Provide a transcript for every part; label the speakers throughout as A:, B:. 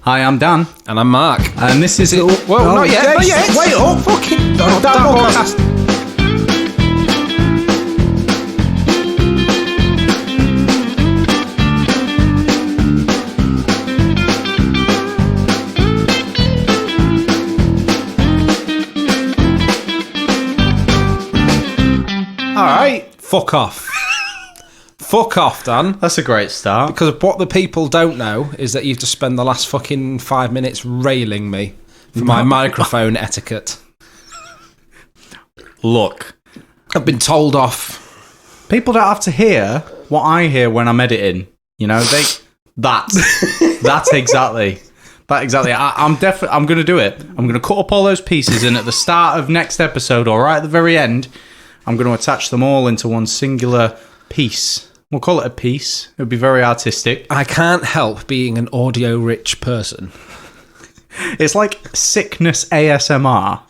A: Hi, I'm Dan.
B: And I'm Mark.
A: And this is...
B: Well, not yet.
A: Wait, oh, fucking... podcast. Alright.
B: Fuck off. Fuck off, Dan.
A: That's a great start.
B: Because what the people don't know is that you've just spent the last fucking 5 minutes railing me for my microphone etiquette.
A: Look.
B: I've been told off.
A: People don't have to hear what I hear when I'm editing. You know, that's exactly. I'm going to do it. I'm going to cut up all those pieces, and at the start of next episode, or right at the very end, I'm going to attach them all into one singular piece. We'll call it a piece. It would be very artistic.
B: I can't help being an audio-rich person.
A: It's like sickness ASMR.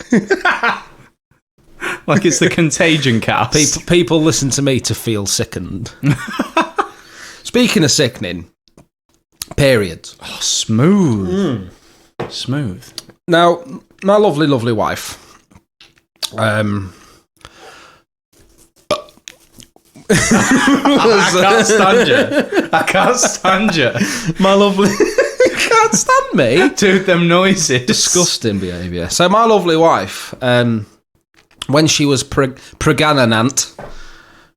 A: Like it's the Contagion cast.
B: People listen to me to feel sickened. Speaking of sickening, periods.
A: Oh, smooth. Smooth.
B: Now, my lovely, lovely wife...
A: I can't stand you.
B: My lovely... You can't stand me?
A: Dude, them noises.
B: Disgusting behaviour. So my lovely wife, when she was pregnant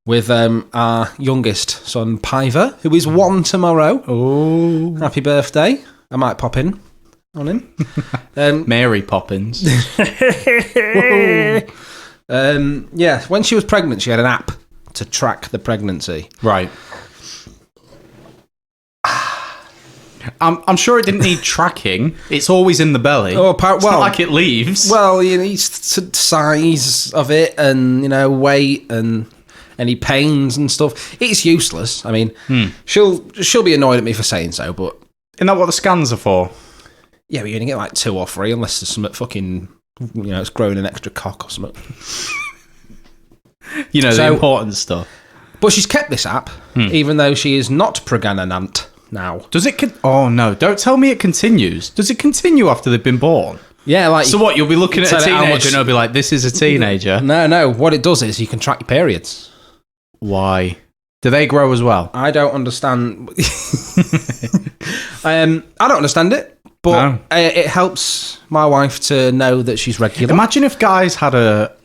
B: with our youngest son, Piver, who is 1 tomorrow.
A: Oh.
B: Happy birthday. I might pop in on him.
A: Mary Poppins.
B: Yeah, when she was pregnant, she had an app to track the pregnancy.
A: Right. I'm sure it didn't need tracking. It's always in the belly.
B: Oh,
A: it's not like it leaves.
B: Well, you need size of it and, you know, weight and any pains and stuff. It's useless. I mean, she'll be annoyed at me for saying so, but...
A: Isn't that what the scans are for?
B: Yeah, but you only get like 2 or 3 unless there's some fucking, you know, it's growing an extra cock or something.
A: You know, the important stuff.
B: But she's kept this app, even though she is not pregnant now.
A: Does it... oh, no. Don't tell me it continues. Does it continue after they've been born?
B: Yeah, like...
A: So what, you'll be looking at a teenager and it'll be like, this is a teenager?
B: No. What it does is you can track your periods.
A: Why? Do they grow as well?
B: I don't understand... I don't understand it. But it helps my wife to know that she's regular.
A: Imagine if guys had a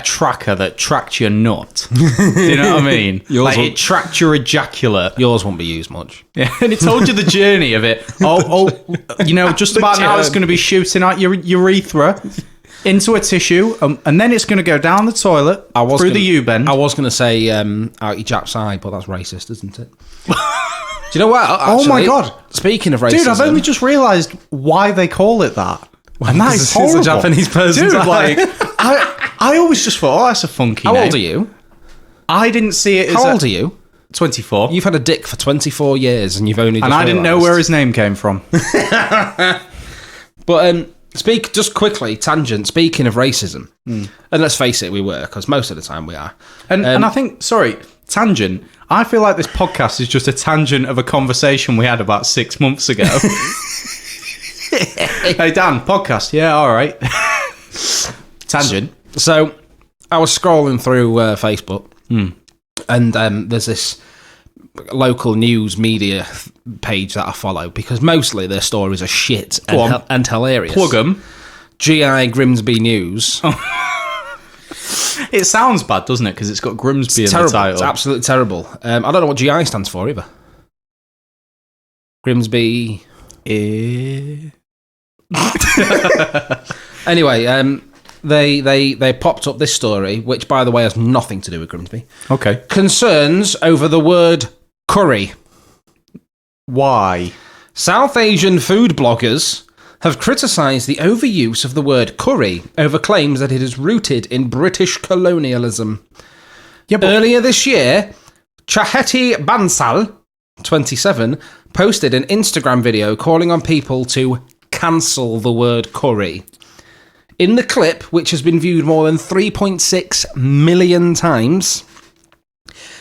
A: tracker that tracked your nut. Do you know what I mean? It tracked your ejaculate.
B: Yours won't be used much.
A: Yeah, and it told you the journey of it. You know, just about now it's going to be shooting out your urethra into a tissue, and then it's going to go down the toilet through the U-bend.
B: I was going to say out your Jap's eye, but that's racist, isn't it? Do you know what? Actually,
A: oh my God.
B: Speaking of racism...
A: Dude, I've only just realised why they call it that. And that is horrible.
B: It's a Japanese person's
A: eye. Like, I always just thought, that's a funky name.
B: How old are you?
A: I didn't see it as...
B: How old are you?
A: 24.
B: You've had a dick for 24 years and you've only just
A: And I didn't know where his name came from.
B: But, just quickly, tangent, speaking of racism, and let's face it, we were, because most of the time we are.
A: And I think, tangent... I feel like this podcast is just a tangent of a conversation we had about 6 months ago. Hey, Dan, podcast. Yeah, all right. Tangent.
B: So, I was scrolling through Facebook, and there's this local news media page that I follow, because mostly their stories are shit and hilarious.
A: Plug them.
B: GI Grimsby News.
A: It sounds bad, doesn't it? Because it's got Grimsby in the title.
B: It's absolutely terrible. I don't know what GI stands for either. Grimsby. Anyway, they popped up this story, which, by the way, has nothing to do with Grimsby.
A: Okay.
B: Concerns over the word curry.
A: Why?
B: South Asian food bloggers have criticised the overuse of the word curry over claims that it is rooted in British colonialism. Yeah, earlier this year, Chaheti Bansal, 27, posted an Instagram video calling on people to cancel the word curry. In the clip, which has been viewed more than 3.6 million times,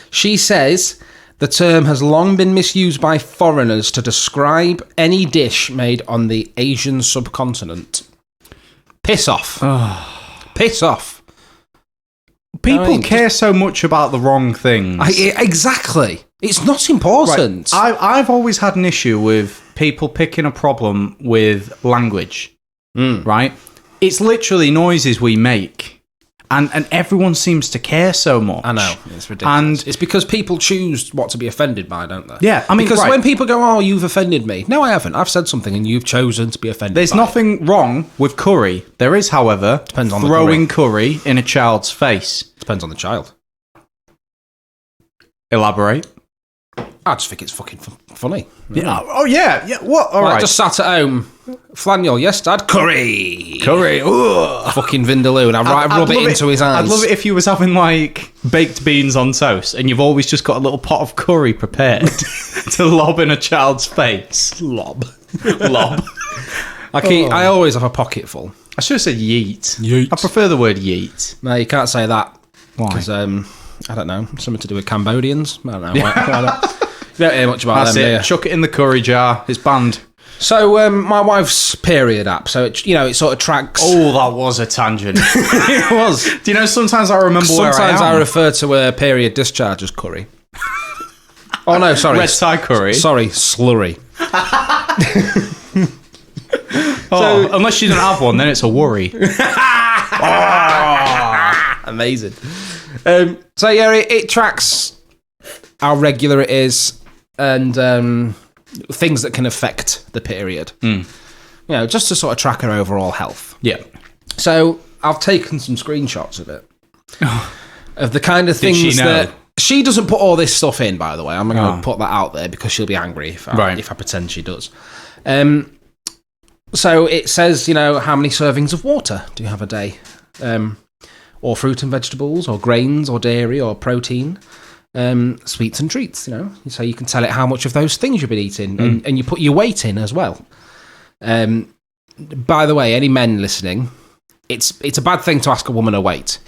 B: she says The term has long been misused by foreigners to describe any dish made on the Asian subcontinent. Piss off. Piss off.
A: People care so much about the wrong things.
B: Exactly. It's not important.
A: Right. I've always had an issue with people picking a problem with language, right? It's literally noises we make. And everyone seems to care so much.
B: I know. It's ridiculous. And it's because people choose what to be offended by, don't they?
A: Yeah. I mean,
B: because when people go, oh, you've offended me. No, I haven't. I've said something and you've chosen to be offended
A: There's nothing wrong with curry. There is, however,
B: Depends on
A: throwing curry in a child's face.
B: Depends on the child.
A: Elaborate.
B: I just think it's fucking funny.
A: Yeah. Oh, yeah. Yeah. What? All right.
B: I just sat at home. Flannel, yes, Dad? Curry.
A: Ugh.
B: Fucking Vindaloo. And I rub it into his hands.
A: I'd love it if you was having, like, baked beans on toast and you've always just got a little pot of curry prepared to lob in a child's face.
B: Lob.
A: I
B: always have a pocket full.
A: I should have said yeet.
B: Yeet.
A: I prefer the word yeet.
B: No, you can't say that.
A: Why?
B: Because, I don't know, something to do with Cambodians. I don't know. You don't hear much about them, do you?
A: Chuck it in the curry jar. It's banned.
B: So, my wife's period app, so it sort of tracks...
A: Oh, that was a tangent. It was. Do you know, sometimes I remember where I am.
B: Sometimes I refer to a period discharge as curry. Oh, no, sorry.
A: Red Thai curry.
B: Sorry, slurry.
A: Unless you don't have one, then it's a worry.
B: Amazing. So, yeah, it tracks how regular it is and... things that can affect the period. Just to sort of track her overall health.
A: Yeah.
B: So I've taken some screenshots of it. Of the kind of things that... She doesn't put all this stuff in, by the way. I'm going to put that out there because she'll be angry if I pretend she does. So it says, how many servings of water do you have a day? Or fruit and vegetables, or grains, or dairy, or protein. Sweets and treats, so you can tell it how much of those things you've been eating, and you put your weight in as well. By the way, any men listening, it's a bad thing to ask a woman her weight.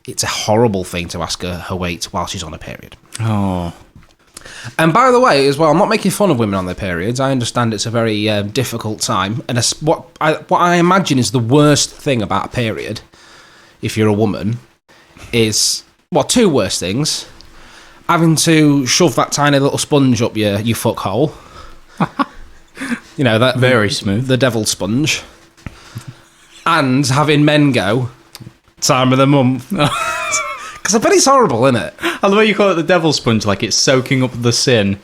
B: It's a horrible thing to ask her weight while she's on a period.
A: Oh.
B: And by the way, as well, I'm not making fun of women on their periods. I understand it's a very difficult time, and what I imagine is the worst thing about a period, if you're a woman, is two worst things. Having to shove that tiny little sponge up your fuck hole. That
A: very smooth.
B: The devil sponge. And having men go, time of the month. Because I bet it's horrible, isn't it?
A: And the way you call it the devil sponge, like it's soaking up the sin.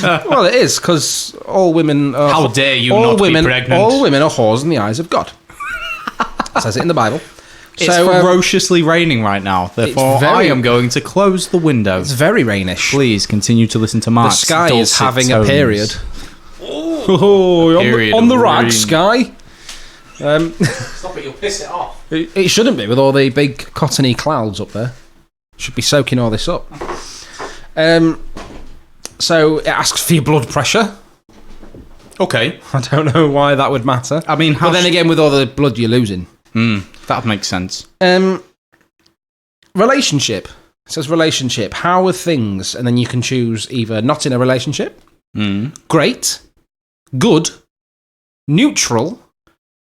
B: Well, it is, because all women are...
A: How dare you not be pregnant?
B: All women are whores in the eyes of God. It says it in the Bible.
A: It's ferociously raining right now. Therefore, I am going to close the window.
B: It's very rainish.
A: Please continue to listen to Marc.
B: The sky is having a period.
A: Period
B: on the right, sky.
A: Stop it, you'll piss it off.
B: It shouldn't be with all the big cottony clouds up there. Should be soaking all this up. So it asks for your blood pressure.
A: Okay.
B: I don't know why that would matter.
A: I mean,
B: but then again, with all the blood you're losing.
A: That makes sense.
B: Relationship. It says relationship. How are things? And then you can choose either not in a relationship, great, good, neutral,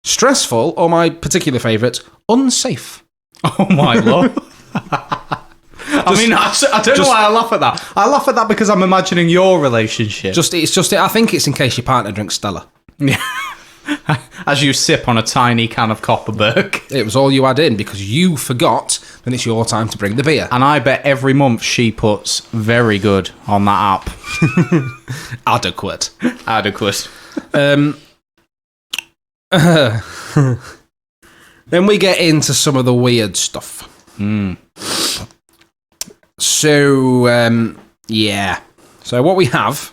B: stressful, or my particular favourite, unsafe.
A: Oh my lord. I mean, I don't know why I laugh at that. I laugh at that because I'm imagining your relationship.
B: I think it's in case your partner drinks Stella.
A: Yeah. As you sip on a tiny can of Copperberg.
B: It was all you had in because you forgot that it's your time to bring the beer.
A: And I bet every month she puts very good on that app.
B: Adequate. Then we get into some of the weird stuff. So, yeah. So what we have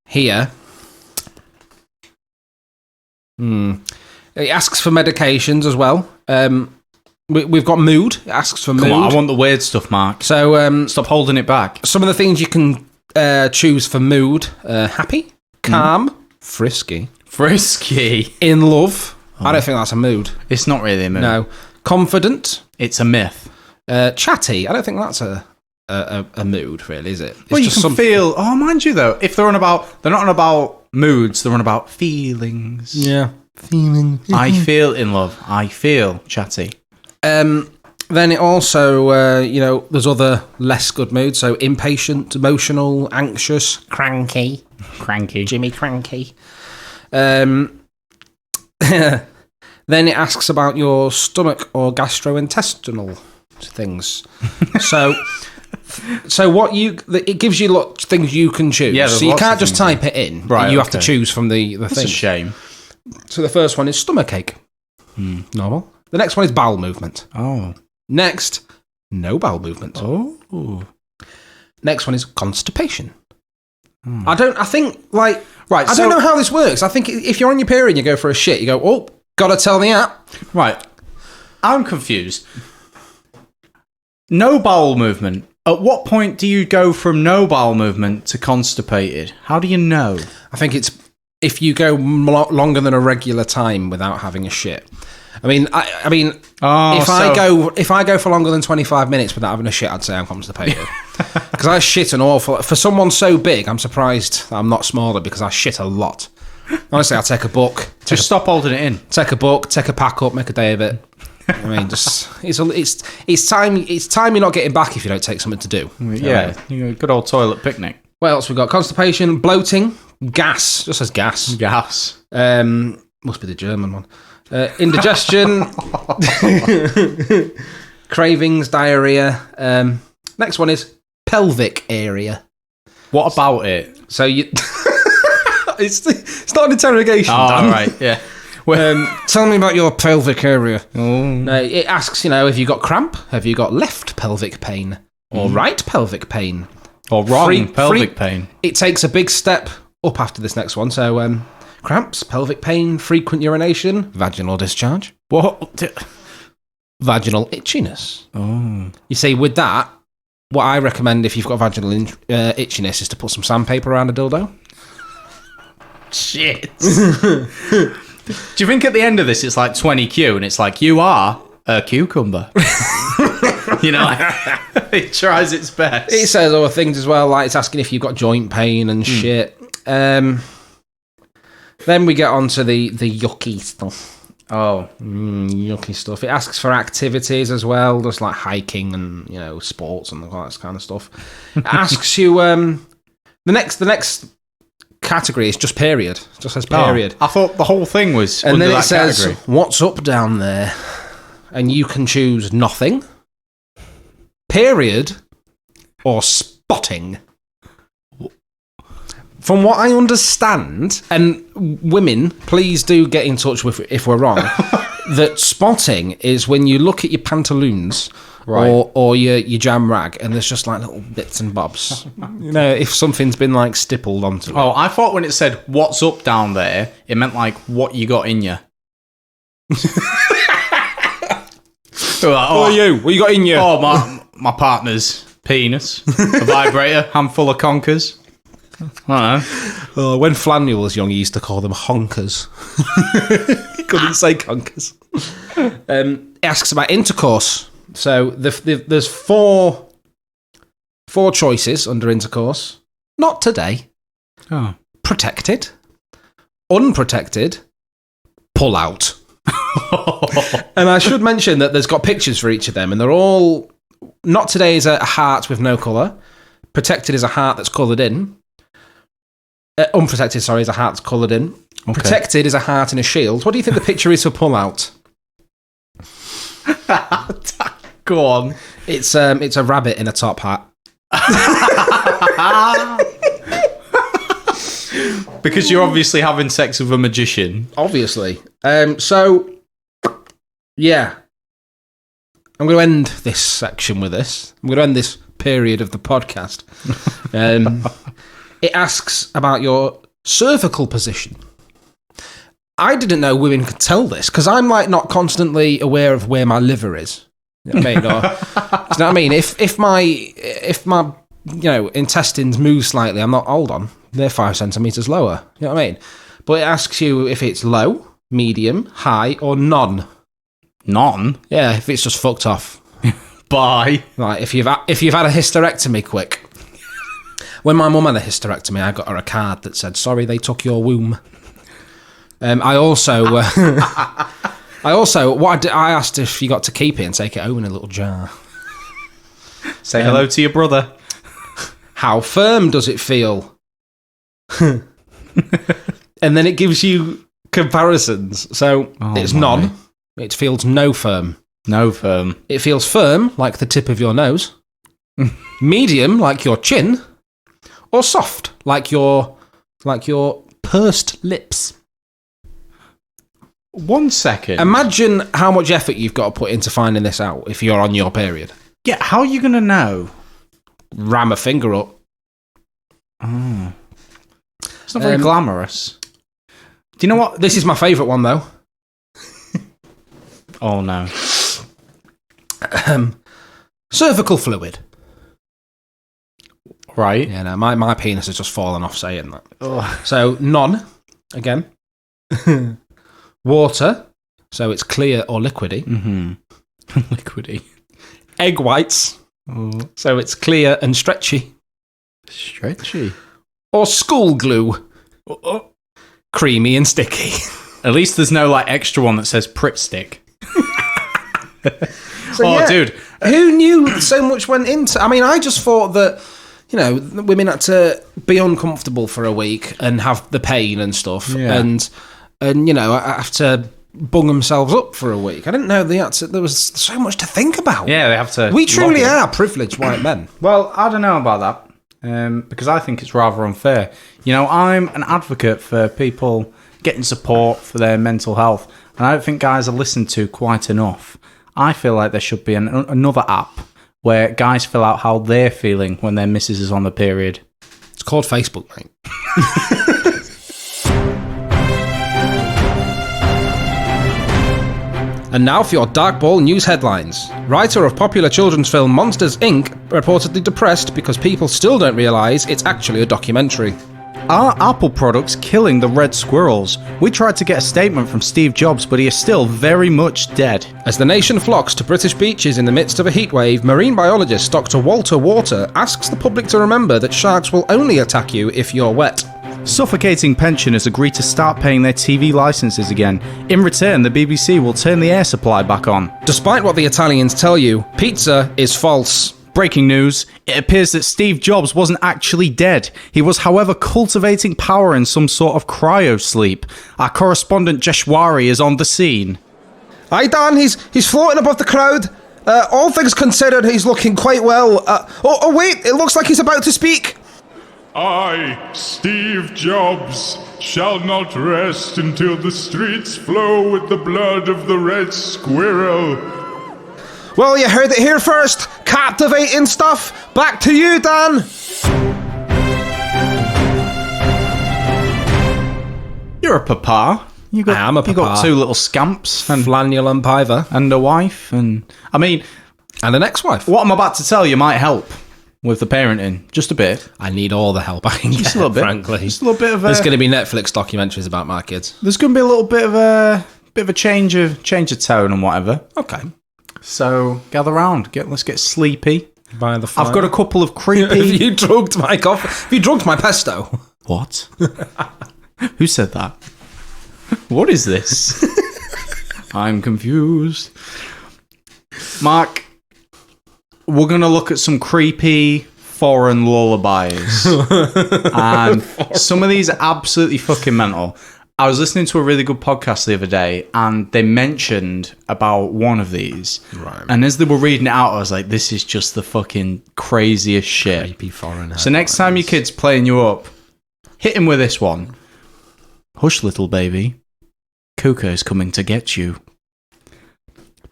B: here... It asks for medications as well. We've got mood. It asks for mood.
A: Come on, I want the weird stuff, Marc.
B: So
A: stop holding it back.
B: Some of the things you can choose for mood: happy, calm, frisky,
A: in
B: love. I don't think that's a mood.
A: It's not really a mood.
B: No, confident.
A: It's a myth.
B: Chatty. I don't think that's a a mood, really, is it? It's
A: Well, you
B: just
A: can feel. Oh, mind you, though, if they're not on about moods. They're on about feelings.
B: Yeah, feeling.
A: I feel in love. I feel chatty.
B: Then it also, there's other less good moods. So impatient, emotional, anxious, cranky, Jimmy cranky. Then it asks about your stomach or gastrointestinal things. So it gives you things you can choose.
A: Yeah,
B: so you can't just type it in.
A: Right,
B: you have to choose from the
A: That's
B: thing.
A: a shame.
B: So the first one is stomachache. Normal. The next one is bowel movement.
A: Oh.
B: Next, no bowel movement.
A: Oh.
B: Next one is constipation. I think I don't know how this works. I think if you're on your period and you go for a shit, you go, oh, gotta tell the app.
A: Right. I'm confused. No bowel movement. At what point do you go from no bowel movement to constipated? How do you know?
B: I think it's if you go longer than a regular time without having a shit. I mean, if I go for longer than 25 minutes without having a shit, I'd say I'm constipated. Because I shit an awful. For someone so big, I'm surprised that I'm not smaller because I shit a lot. Honestly, I'll take a book.
A: Just stop holding it in.
B: Take a book, take a pack up, make a day of it. I mean, just it's time you're not getting back if you don't take something to do.
A: Yeah, good old toilet picnic.
B: What else we got? Constipation, bloating, gas. Just says gas.
A: Gas.
B: Must be the German one. Indigestion, cravings, diarrhea. Next one is pelvic area.
A: What about it?
B: So you, it's not an interrogation.
A: Oh,
B: Dan.
A: right, yeah.
B: Tell me about your pelvic area.
A: Oh.
B: No, it asks, have you got cramp? Have you got left pelvic pain? Or right pelvic pain?
A: Or wrong pelvic pain?
B: It takes a big step up after this next one. So, cramps, pelvic pain, frequent urination, vaginal discharge.
A: What?
B: Vaginal itchiness.
A: Oh.
B: You see, with that, what I recommend if you've got vaginal itchiness is to put some sandpaper around a dildo.
A: Shit. Do you think at the end of this it's like 20Q and it's like, you are a cucumber? It tries its best.
B: It says other things as well, like it's asking if you've got joint pain and shit. Then we get on to the yucky stuff.
A: Oh.
B: Yucky stuff. It asks for activities as well, just like hiking and, sports and all that kind of stuff. It asks you, the next category is just period. It just says period.
A: I thought the whole thing was
B: and
A: under
B: then it
A: that
B: says,
A: category.
B: What's up down there? And you can choose nothing, period, or spotting. From what I understand, and women, please do get in touch with if we're wrong, that spotting is when you look at your pantaloons or your jam rag and there's just like little bits and bobs. If something's been like stippled onto it.
A: Oh, I thought when it said, what's up down there, it meant like what you got in you.
B: Who are you? What you got in you?
A: Oh, my partner's penis, a vibrator, handful of conkers. I don't know.
B: When Flaniel was young, he used to call them honkers. He couldn't say conkers. It asks about intercourse. So there's four choices under intercourse. Not today.
A: Oh.
B: Protected. Unprotected. Pull out. And I should mention that there's got pictures for each of them, and they're all... Not today is a heart with no colour. Protected is a heart that's coloured in. Unprotected, sorry, is a heart that's coloured in. Okay. Protected is a heart in a shield. What do you think the picture is for pull out?
A: Go on.
B: It's a rabbit in a top hat.
A: Because you're obviously having sex with a magician.
B: Obviously. So, yeah. I'm going to end this section with this. I'm going to end this period of the podcast. It asks about your cervical position. I didn't know women could tell this because I'm like not constantly aware of where my liver is. You know what I mean? Or, you know what I mean? If my intestines move slightly, I'm not. Hold on, they're 5 centimeters lower. You know what I mean? But it asks you if it's low, medium, high, or none.
A: None?
B: Yeah, if it's just fucked off.
A: Bye.
B: Like, if you've had a hysterectomy, quick. When my mum had a hysterectomy, I got her a card that said, "Sorry, they took your womb." I also I asked if you got to keep it and take it home in a little jar.
A: Say hello to your brother.
B: How firm does it feel? And then it gives you comparisons. So it's none. It feels no firm.
A: No firm.
B: It feels firm, like the tip of your nose. Medium, like your chin. Or soft, like your pursed lips.
A: 1 second.
B: Imagine how much effort you've got to put into finding this out if you're on your period.
A: Yeah, how are you going to know?
B: Ram a finger up.
A: Oh. It's not very glamorous. Do you know what?
B: This is my favourite one, though.
A: Oh, no.
B: Cervical fluid.
A: Right.
B: Yeah, no, my penis has just fallen off saying that. Ugh. So, none, again. Water, so it's clear or liquidy.
A: Mm-hmm. Liquidy.
B: Egg whites, so it's clear and stretchy.
A: Stretchy.
B: Or school glue. Creamy and sticky.
A: At least there's no extra one that says Pritt stick. Dude.
B: Who knew so much went into... I mean, I just thought that, women had to be uncomfortable for a week and have the pain and stuff. Yeah. And have to bung themselves up for a week. I didn't know there was so much to think about.
A: Yeah, they have to...
B: We truly are privileged white men.
A: Well, I don't know about that. Because I think it's rather unfair. I'm an advocate for people getting support for their mental health, and I don't think guys are listened to quite enough. I feel like there should be another app where guys fill out how they're feeling when their missus is on the period.
B: It's called Facebook, mate. And now for your Dark Ball news headlines. Writer of popular children's film Monsters, Inc. reportedly depressed because people still don't realise it's actually a documentary.
A: Are Apple products killing the red squirrels? We tried to get a statement from Steve Jobs, but he is still very much dead.
B: As the nation flocks to British beaches in the midst of a heatwave, marine biologist Dr. Walter Water asks the public to remember that sharks will only attack you if you're wet.
A: Suffocating pensioners agree to start paying their TV licenses again. In return, the BBC will turn the air supply back on.
B: Despite what the Italians tell you, pizza is false.
A: Breaking news, it appears that Steve Jobs wasn't actually dead. He was, however, cultivating power in some sort of cryo-sleep. Our correspondent Jeshwari is on the scene.
B: Hi Dan, he's floating above the crowd. All things considered, he's looking quite well. Wait, it looks like he's about to speak.
C: I, Steve Jobs, shall not rest until the streets flow with the blood of the red squirrel.
B: Well, you heard it here first. Captivating stuff. Back to you, Dan.
A: You're a papa.
B: I am a papa.
A: You got two little scamps.
B: And Flaniel and Piver.
A: And a wife. And an
B: ex-wife.
A: What I'm about to tell you might help with the parenting. Just a bit.
B: I need all the help I can get,
A: a little bit.
B: Frankly.
A: Just a little bit of
B: There's going to be Netflix documentaries about my kids.
A: There's going to be a little bit of a change of tone and whatever.
B: Okay.
A: So gather round. Let's get sleepy.
B: By the fire.
A: I've got a couple of creepy...
B: Have you drugged my coffee? Have you drugged my pesto?
A: What? Who said that? What is this? I'm confused. Mark, we're going to look at some creepy foreign lullabies. And some of these are absolutely fucking mental. I was listening to a really good podcast the other day, and they mentioned about one of these. Right. And as they were reading it out, I was like, this is just the fucking craziest shit.
B: Creepy foreign.
A: So next time your kid's playing you up, hit him with this one. Hush, little baby. Cuckoo's coming to get you.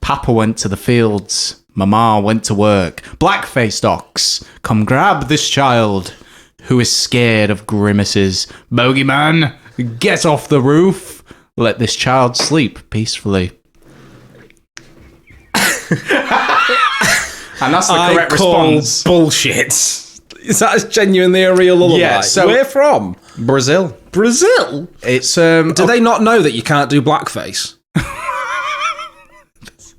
A: Papa went to the fields. Mama went to work. Black-faced ox, come grab this child who is scared of grimaces. Bogeyman, get off the roof. Let this child sleep peacefully. And that's the correct response.
B: Bullshit. Is that genuinely a real lullaby?
A: Yeah, so
B: where from?
A: Brazil.
B: Brazil?
A: It's
B: do they not know that you can't do blackface?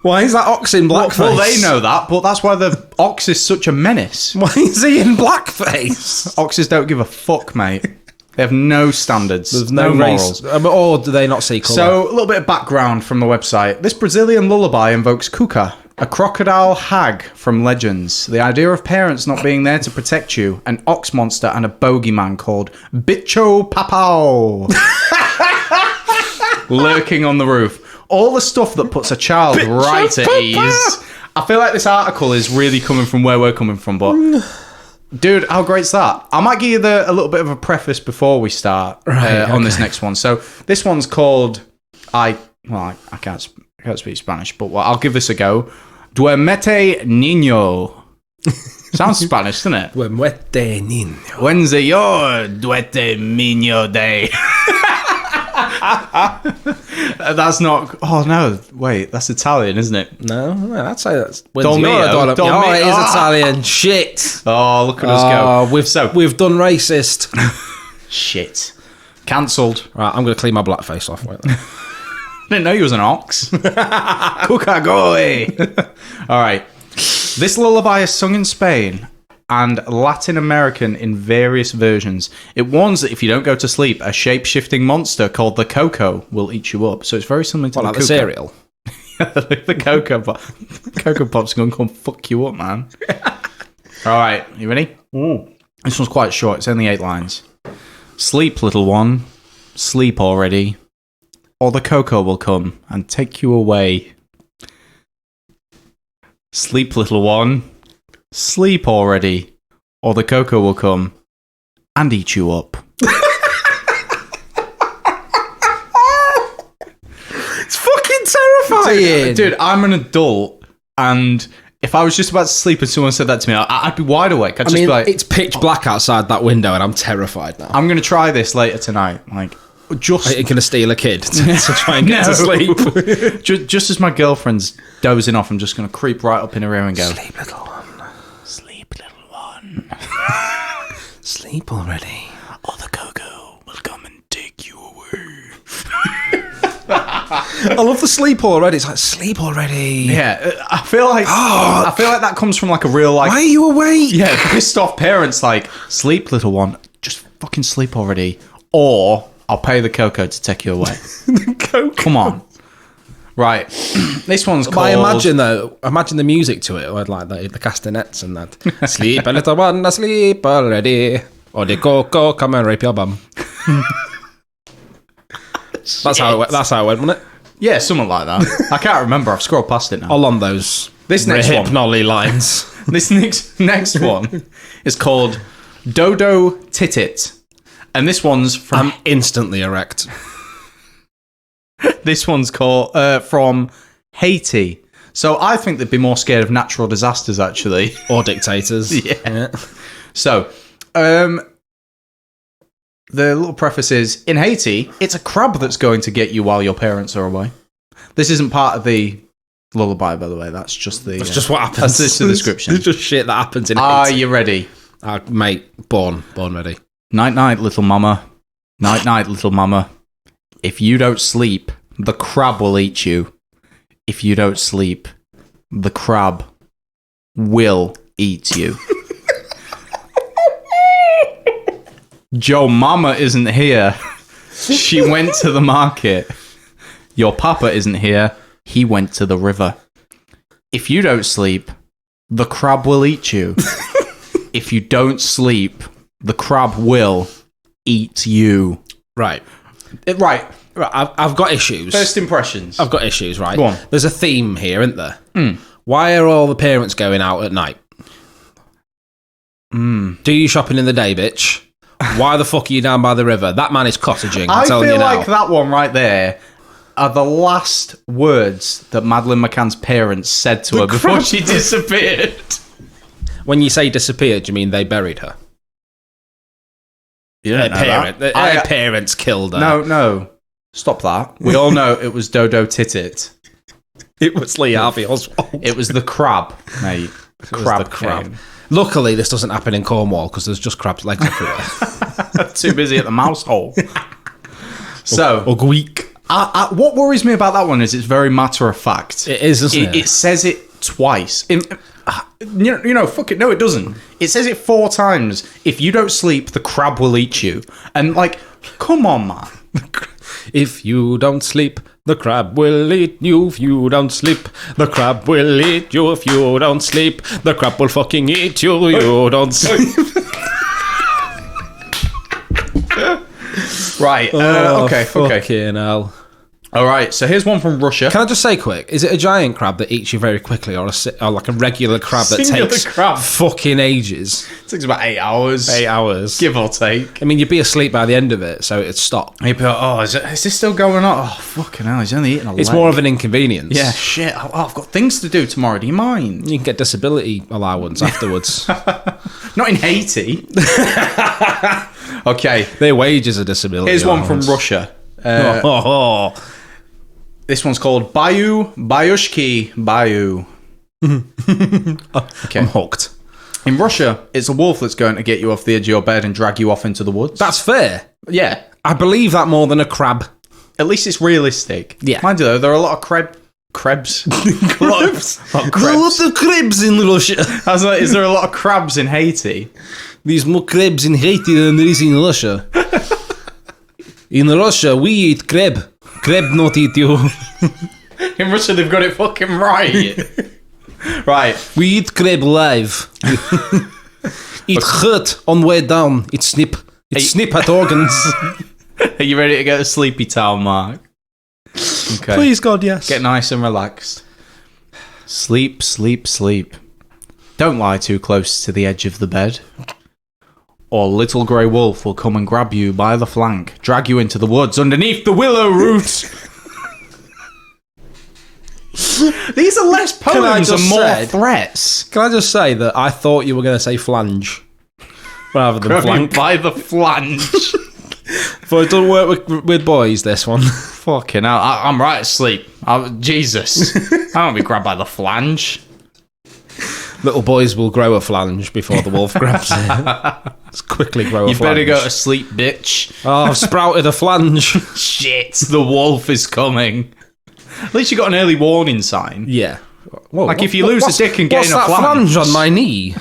B: Why is that ox in blackface?
A: Well, they know that, but that's why the ox is such a menace.
B: Why is he in blackface?
A: Oxes don't give a fuck, mate. They have no standards.
B: There's
A: no
B: race,
A: morals.
B: or do they not see colour?
A: So, a little bit of background from the website. This Brazilian lullaby invokes Cuca, a crocodile hag from legends. The idea of parents not being there to protect you, an ox monster, and a bogeyman called Bicho Papao lurking on the roof. All the stuff that puts a child right at ease. I feel like this article is really coming from where we're coming from, but dude, how great's that? I might give you a little bit of a preface before we start on this next one. So this one's called I can't speak Spanish, but I'll give this a go. Duermete niño. Sounds Spanish, doesn't it?
B: Duermete niño.
A: When's your duermete niño day? That's not. Oh no! Wait, that's Italian, isn't it?
B: No, that's It is Italian. Shit.
A: Oh, look at us go.
B: We've done racist.
A: Shit. Cancelled.
B: Right, I'm going to clean my blackface off. Wait,
A: Didn't know you was an ox. Cucagoy. All right. This lullaby is sung in Spain and Latin American in various versions. It warns that if you don't go to sleep, a shape-shifting monster called the Coco will eat you up. So it's very similar to
B: the cereal.
A: The Coco Pop. Coco Pop's going to come fuck you up, man. All right, you ready? This one's quite short. It's only 8 lines. Sleep, little one. Sleep already. Or the Coco will come and take you away. Sleep, little one. Sleep already, or the Coco will come and eat you up.
B: It's fucking terrifying.
A: Dude, I'm an adult, and if I was just about to sleep and someone said that to me, I'd be wide awake. I'd just be like,
B: it's pitch black outside that window, and I'm terrified now.
A: I'm going to try this later tonight. Like, just...
B: Are you going to steal a kid to try and get to sleep?
A: just as my girlfriend's dozing off, I'm just going to creep right up in her ear and go,
B: Sleep, little one.
A: Sleep, little one.
B: Sleep already.
A: Or the Coco will come and take you away.
B: I love the sleep already. It's like, sleep already.
A: Yeah, I feel like that comes from like a real like.
B: Why are you awake?
A: Yeah, pissed off parents like, sleep, little one, just fucking sleep already, or I'll pay the Coco to take you away.
B: The Coco.
A: Come on. Right, this one's called...
B: But imagine the music to it, with like the castanets and that. Sleep, a little one, asleep already. Or the Coco, come and rape your bum. That's how it went, wasn't it?
A: Yeah, something like that. I can't remember. I've scrolled past it now.
B: Along those
A: this next one,
B: hypnoly lines.
A: This next one is called Dodo Titit. And this one's from...
B: I'm instantly erect.
A: This one's called from Haiti. So I think they'd be more scared of natural disasters, actually.
B: Or dictators.
A: Yeah. So, the little preface is, in Haiti, it's a crab that's going to get you while your parents are away. This isn't part of the lullaby, by the way. That's just the...
B: That's just what happens.
A: That's just the description.
B: It's just shit that happens in Haiti.
A: Are you ready?
B: Mate, born ready.
A: Night-night, little mama. Night-night, little mama. If you don't sleep, the crab will eat you. If you don't sleep, the crab will eat you. Joe Mama isn't here. She went to the market. Your papa isn't here. He went to the river. If you don't sleep, the crab will eat you. If you don't sleep, the crab will eat you.
B: Right.
A: Right.
B: I've got issues.
A: First impressions.
B: I've got issues, right?
A: Go on.
B: There's a theme here, isn't there?
A: Mm.
B: Why are all the parents going out at night? Do you shopping in the day, bitch? Why the fuck are you down by the river? That man is cottaging, I'm telling you now.
A: I feel like that one right there are the last words that Madeleine McCann's parents said to her before she disappeared.
B: When you say disappeared, do you mean they buried her?
A: Yeah,
B: Their parents killed her.
A: No. Stop that. We all know it was Dodo Titit.
B: It was Lee Harvey Oswald.
A: It was the crab, mate. Crab.
B: Luckily, this doesn't happen in Cornwall because there's just crab's legs everywhere.
A: Too busy at the mouse hole. So,
B: or Gweek.
A: What worries me about that one is it's very matter of fact.
B: It is, isn't it?
A: It says it twice. Fuck it. No, it doesn't. It says it 4 times. If you don't sleep, the crab will eat you. And come on, man.
B: If you don't sleep, the crab will eat you. If you don't sleep, the crab will eat you. If you don't sleep, the crab will fucking eat you. You don't sleep.
A: Right. Okay.
B: Fucking hell.
A: All right. So here's one from Russia.
B: Can I just say quick? Is it a giant crab that eats you very quickly, or like a regular crab that
A: Singular
B: takes
A: crab.
B: fucking ages?
A: It takes about 8 hours.
B: 8 hours,
A: Give or take.
B: I mean, you'd be asleep by the end of it, so it'd stop.
A: You'd be like, is this still going on? Oh, fucking hell. He's only eating a leg.
B: It's more of an inconvenience.
A: Yeah, shit. I've got things to do tomorrow. Do you mind?
B: You can get disability allowance afterwards.
A: Not in Haiti. Okay.
B: Their wages are disability
A: Here's
B: allowance.
A: one from Russia. This one's called Bayushki Bayou. Okay.
B: I'm hooked.
A: In Russia, it's a wolf that's going to get you off the edge of your bed and drag you off into the woods.
B: That's fair.
A: Yeah.
B: I believe that more than a crab.
A: At least it's realistic.
B: Yeah.
A: Mind you, though, there are a lot of krebs.
B: Crabs.
A: A lot of crabs.
B: of crabs in Russia.
A: Is there a lot of crabs in Haiti?
B: There's more crabs in Haiti than there is in Russia. In Russia, we eat crab. Crab not eat you.
A: In Russia, they've got it fucking right. Right.
B: We eat crab live. It hurt on way down. It snip. It snip at organs.
A: Are you ready to go to Sleepy Town, Mark? Okay.
B: Please, God, yes.
A: Get nice and relaxed. Sleep, sleep, sleep. Don't lie too close to the edge of the bed, or little grey wolf will come and grab you by the flank, drag you into the woods underneath the willow root. These are less poems and more threats.
B: Can I just say that I thought you were going to say flange rather than
A: Grab you
B: flank?
A: by the flange.
B: But it doesn't work with boys, this one.
A: Fucking hell. I'm right asleep. Jesus. I don't be grabbed by the flange.
B: Little boys will grow a flange before the wolf grabs it. Let's quickly grow a flange.
A: You better go to sleep, bitch.
B: Oh, I've sprouted a flange.
A: Shit, the wolf is coming. At least you got an early warning sign.
B: Yeah. Whoa,
A: Like if you lose a dick and get in a
B: what's that
A: flange
B: on my knee?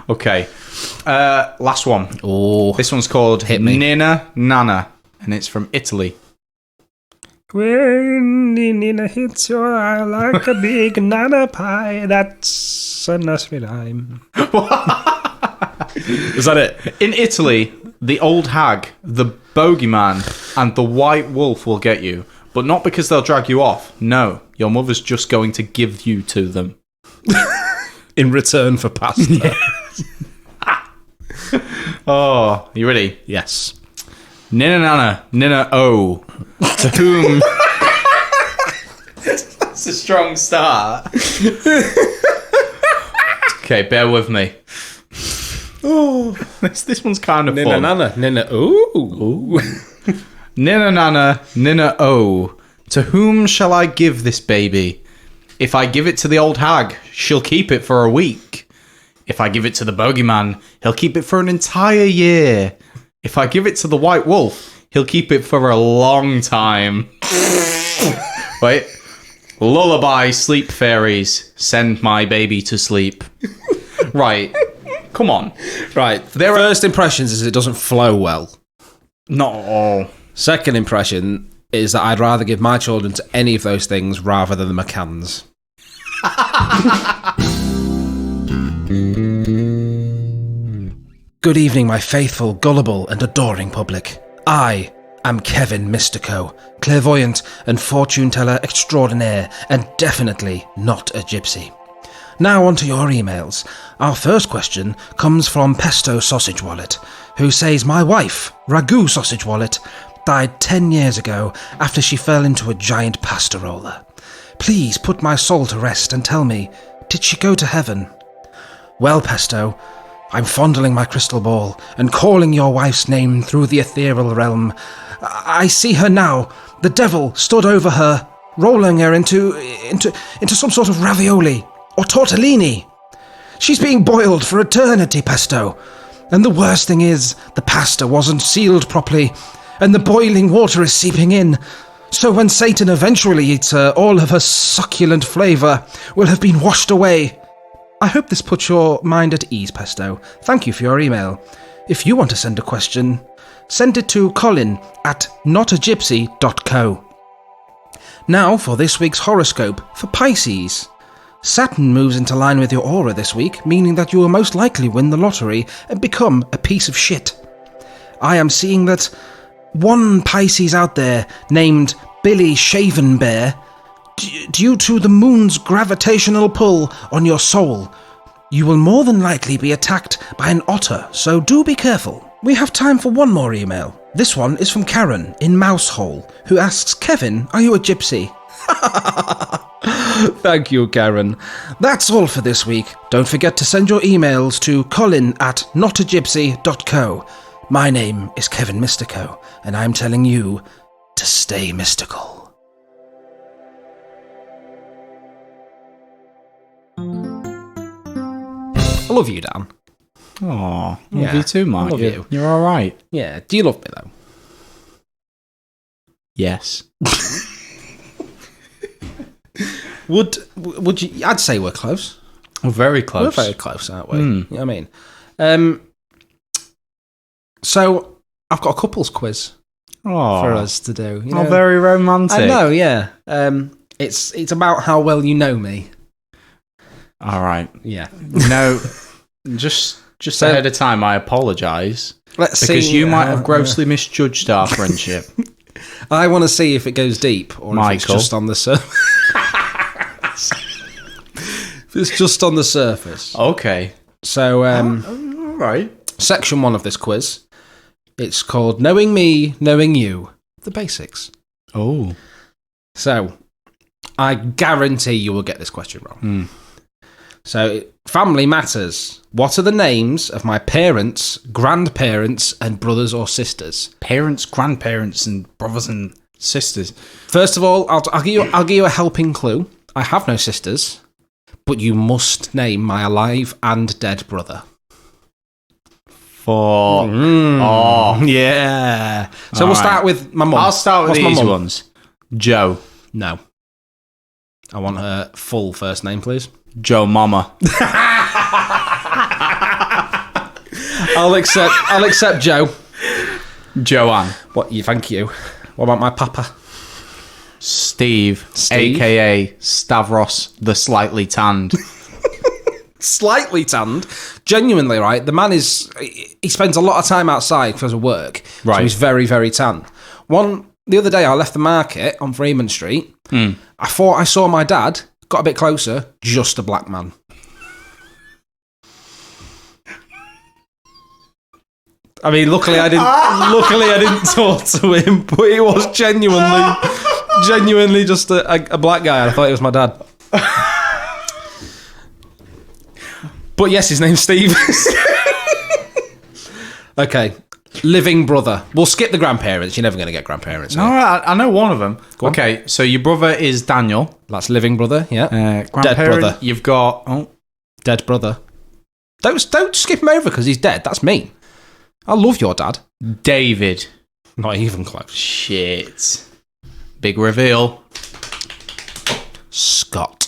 A: Okay. Last one.
B: Oh,
A: This one's called
B: Hit me.
A: Nina Nana, and it's from Italy.
B: when Nina hits your eye like a big nana pie, that's a nursery rhyme. Is that it?
A: In Italy, the old hag, the bogeyman, and the white wolf will get you, but not because they'll drag you off. No, your mother's just going to give you to them.
B: In return for pasta.
A: Oh, you ready?
B: Yes.
A: Nina Nana, Nina O, to whom... That's a strong start. Okay, bear with me. Oh, this one's kind of
B: Nina
A: fun.
B: nana, Nina ooh.
A: Nina Nana, Nina O, to whom shall I give this baby? If I give it to the old hag, she'll keep it for a week. If I give it to the bogeyman, he'll keep it for an entire year. If I give it to the white wolf, he'll keep it for a long time. Wait. Lullaby, sleep fairies, send my baby to sleep. Right. Come on.
B: Right. First impressions is it doesn't flow well.
A: Not at all.
B: Second impression is that I'd rather give my children to any of those things rather than the McCanns. Good evening, my faithful, gullible, and adoring public. I am Kevin Mystico, clairvoyant and fortune teller extraordinaire, and definitely not a gypsy. Now on to your emails. Our first question comes from Pesto Sausage Wallet, who says my wife, Ragu Sausage Wallet, died 10 years ago after she fell into a giant pasta roller. Please put my soul to rest and tell me, did she go to heaven? Well, Pesto, I'm fondling my crystal ball and calling your wife's name through the ethereal realm. I see her now. The devil stood over her, rolling her into some sort of ravioli or tortellini. She's being boiled for eternity, Pesto. And the worst thing is, the pasta wasn't sealed properly, and the boiling water is seeping in. So when Satan eventually eats her, all of her succulent flavour will have been washed away. I hope this puts your mind at ease, Pesto. Thank you for your email. If you want to send a question, send it to colin@notagypsy.co. Now for this week's horoscope for Pisces. Saturn moves into line with your aura this week, meaning that you will most likely win the lottery and become a piece of shit. I am seeing that one Pisces out there named Billy Shaven Bear, due to the moon's gravitational pull on your soul, you will more than likely be attacked by an otter, so do be careful. We have time for one more email. This one is from Karen in Mousehole, who asks, Kevin, are you a gypsy? Thank you, Karen. That's all for this week. Don't forget to send your emails to colin@notagypsy.co. My name is Kevin Mystico, and I'm telling you to stay mystical. I love you, Dan.
A: Oh, love you too, Mark.
B: I love you.
A: You're all right.
B: Yeah. Do you love me, though?
A: Yes.
B: Would you? I'd say we're close.
A: We're very close.
B: We're very close, aren't we? You know what I mean? So I've got a couples quiz for us to do. You know?
A: Very romantic.
B: I know, yeah. It's about how well you know me.
A: All right.
B: Yeah.
A: No, just
B: So-
A: ahead of time, I apologise.
B: Let's see.
A: Because you might have grossly misjudged our friendship.
B: I want to see if it goes deep or if it's
A: Michael.
B: just on the surface. If it's just on the surface.
A: Okay.
B: So,
A: All right.
B: section 1 of this quiz. It's called Knowing Me, Knowing You. The basics.
A: Oh.
B: So, I guarantee you will get this question wrong. So, family matters. What are the names of my parents, grandparents, and brothers or sisters?
A: Parents, grandparents, and brothers and sisters.
B: First of all, I'll give you a helping clue. I have no sisters, but you must name my alive and dead brother.
A: Oh.
B: Yeah. So
A: All
B: we'll
A: right.
B: start with my mum.
A: I'll start with
B: What's
A: the
B: my
A: easy
B: mum?
A: ones. Joe.
B: No. I want her full first name, please.
A: Joe Mama.
B: I'll accept Joe.
A: Joanne.
B: Thank you. What about my papa?
A: Steve,
B: Steve?
A: a.k.a. Stavros the Slightly Tanned.
B: Slightly tanned. Genuinely, right? The man he spends a lot of time outside because of work.
A: Right.
B: So he's very, very tan. The other day I left the market on Freeman Street. I thought I saw my dad, got a bit closer, just a black man. I mean, luckily I didn't talk to him, but it was genuinely just a black guy. I thought it was my dad. But yes, his name's Steve. Okay. Living brother. We'll skip the grandparents. You're never going to get grandparents.
A: No, I know one of them.
B: Go on.
A: Okay, so your brother is Daniel.
B: That's living brother, yeah.
A: Grandparent,
B: Dead brother.
A: You've got...
B: Dead brother. Don't skip him over because he's dead. That's me. I love your dad.
A: David.
B: Not even close.
A: Shit. Big reveal.
B: Scott.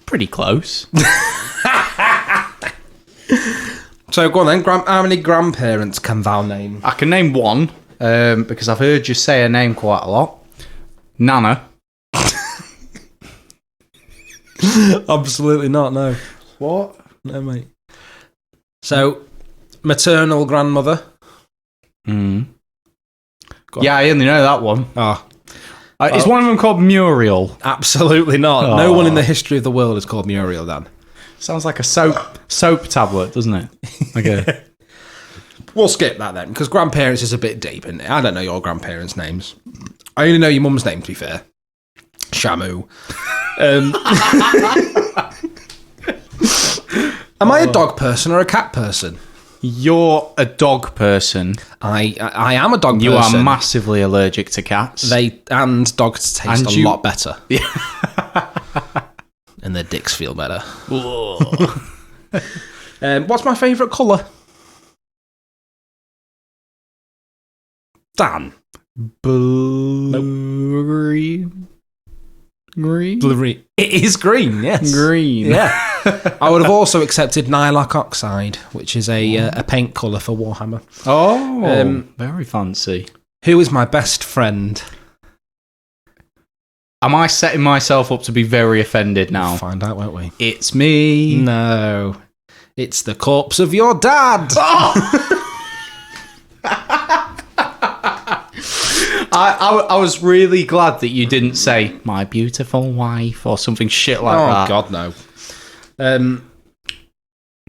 A: Pretty close.
B: So go on then. How many grandparents can thou name?
A: I can name one, because I've heard you say her name quite a lot. Nana.
B: Absolutely not, no.
A: What?
B: No, mate. So, maternal grandmother. Go on.
A: Yeah, I only know that one.
B: Ah,
A: Is one of them called Muriel?
B: absolutely not.
A: Oh.
B: No one in the history of the world is called Muriel, Dan.
A: Sounds like a soap tablet, doesn't it? Okay.
B: We'll skip that then, because grandparents is a bit deep, and I don't know your grandparents' names. I only know your mum's name, to be fair. Shamu. Am I a dog person or a cat person?
A: You're a dog person.
B: I am a dog person.
A: You are massively allergic to cats.
B: And dogs taste
A: And
B: a
A: you-
B: lot better. And their dicks feel better. What's my favourite colour? Dan.
A: Green.
B: It is green, yes.
A: Green.
B: Yeah. I would have also accepted Nylac Oxide, which is a paint colour for Warhammer.
A: Oh, very fancy.
B: Who is my best friend?
A: Am I setting myself up to be very offended now?
B: We'll find out, won't we?
A: It's me.
B: No. It's the corpse of your dad.
A: I was really glad that you didn't say my beautiful wife or something shit like that.
B: Oh, God, no.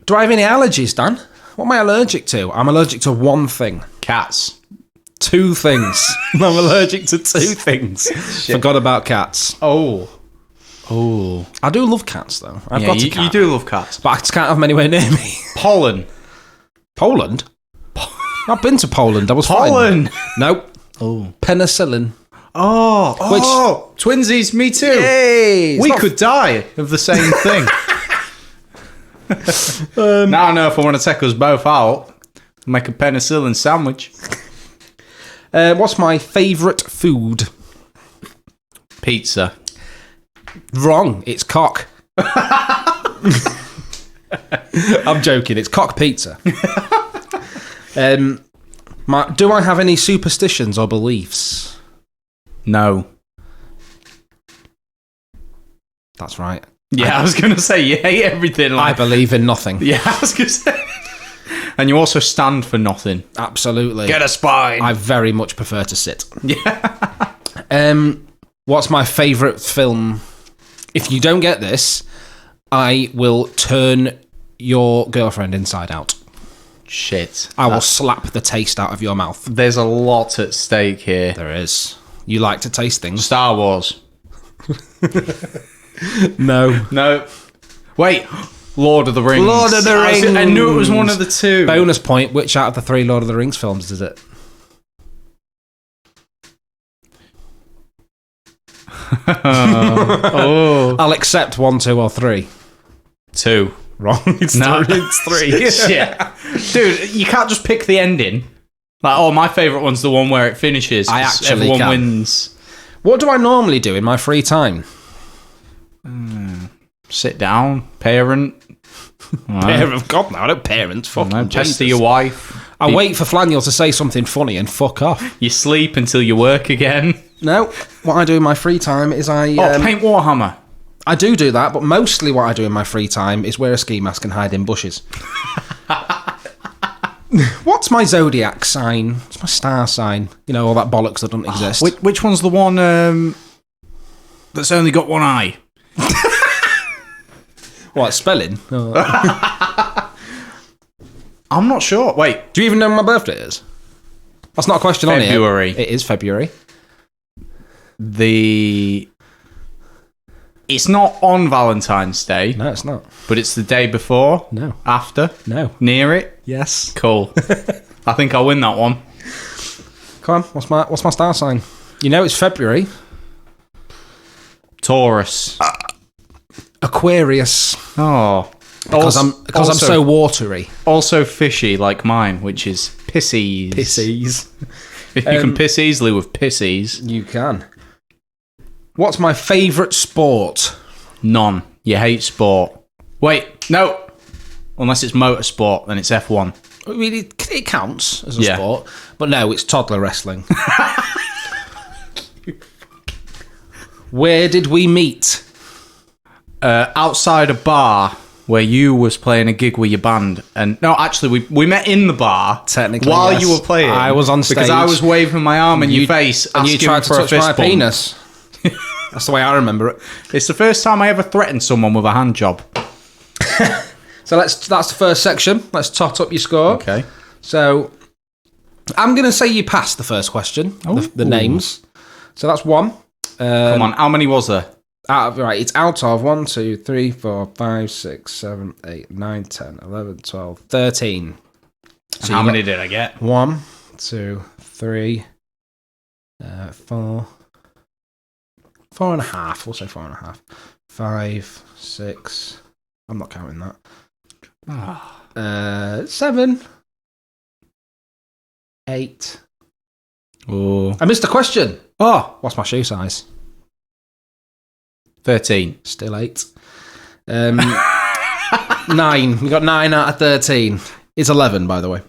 B: Do I have any allergies, Dan? What am I allergic to? I'm allergic to one thing.
A: Cats.
B: Two things. I'm allergic to two things. Forgot about cats.
A: Oh.
B: I do love cats, though. I've got a cat.
A: You do love cats.
B: But I just can't have them anywhere near me.
A: Pollen.
B: Poland? I've been to Poland. I was
A: Pollen.
B: fine. Nope.
A: Oh.
B: Penicillin.
A: Oh. Twinsies, me too.
B: Yay!
A: We could die of the same thing. Now I know if I want to take us both out, make a penicillin sandwich.
B: What's my favourite food?
A: Pizza.
B: Wrong. It's cock. I'm joking. It's cock pizza. Do I have any superstitions or beliefs?
A: No.
B: That's right.
A: Yeah, I was going to say, you hate everything.
B: I believe in nothing.
A: Yeah, I was going to say. And you also stand for nothing.
B: Absolutely.
A: Get a spine.
B: I very much prefer to sit.
A: Yeah.
B: What's my favourite film? If you don't get this, I will turn your girlfriend inside out.
A: Shit.
B: I will slap the taste out of your mouth.
A: There's a lot at stake here.
B: There is. You like to taste things.
A: Star Wars.
B: No.
A: Wait. Lord of the Rings.
B: Lord of the Rings.
A: I knew it was one of the two.
B: Bonus point, which out of the 3 Lord of the Rings films is it? I'll accept 1, 2 or 3.
A: 2.
B: Wrong. It's 3.
A: Shit. Dude, you can't just pick the ending. Like, my favourite one's the one where it finishes.
B: I actually
A: everyone
B: can.
A: wins.
B: What do I normally do in my free time?
A: Sit down, parent.
B: Parent, God, no, I don't parent. Fucking
A: Pester your wife.
B: I wait for Flaniel to say something funny and fuck off.
A: You sleep until you work again.
B: No, what I do in my free time is I
A: paint Warhammer.
B: I do that, but mostly what I do in my free time is wear a ski mask and hide in bushes. What's my zodiac sign? What's my star sign? You know, all that bollocks that don't exist.
A: Which one's the one that's only got one eye?
B: What, spelling?
A: I'm not sure. Wait.
B: Do you even know when my birthday is? That's not a question on here.
A: February.
B: It is February.
A: It's not on Valentine's Day.
B: No, it's not.
A: But it's the day before?
B: No.
A: After?
B: No.
A: Near it?
B: Yes.
A: Cool. I think I'll win that one.
B: Come on, what's my star sign? You know it's February.
A: Taurus.
B: Aquarius.
A: Oh.
B: Because I'm so watery.
A: Also fishy like mine, which is pissies.
B: Pissies.
A: You can piss easily with pissies.
B: You can. What's my favourite sport?
A: None. You hate sport. Wait, no. Unless it's motorsport, then it's F1.
B: I mean, it counts as a sport, but no, it's toddler wrestling. Where did we meet?
A: Outside a bar where you was playing a gig with your band. And no, actually, we met in the bar.
B: Technically,
A: while
B: yes.
A: you were playing.
B: I was on stage.
A: Because I was waving my arm in your face
B: and you tried to
A: for
B: touch
A: a fist
B: my
A: bump.
B: penis. That's the way I remember it.
A: It's the first time I ever threatened someone with a hand job.
B: So that's the first section. Let's tot up your score.
A: Okay.
B: So I'm going to say you passed the first question, the names. So that's 1.
A: Come on, how many was there?
B: It's out of 1, 2, 3, 4, 5, 6, 7, 8, 9, 10, 11, 12, 13.
A: So how many did I get?
B: 1, 2, 3, 4. 4.5. We'll say 4.5. 5, 6. I'm not counting that. 7, 8.
A: Oh.
B: I missed a question.
A: Oh,
B: What's my shoe size?
A: 13.
B: Still 8. 9. We got 9 out of 13. It's 11, by the way.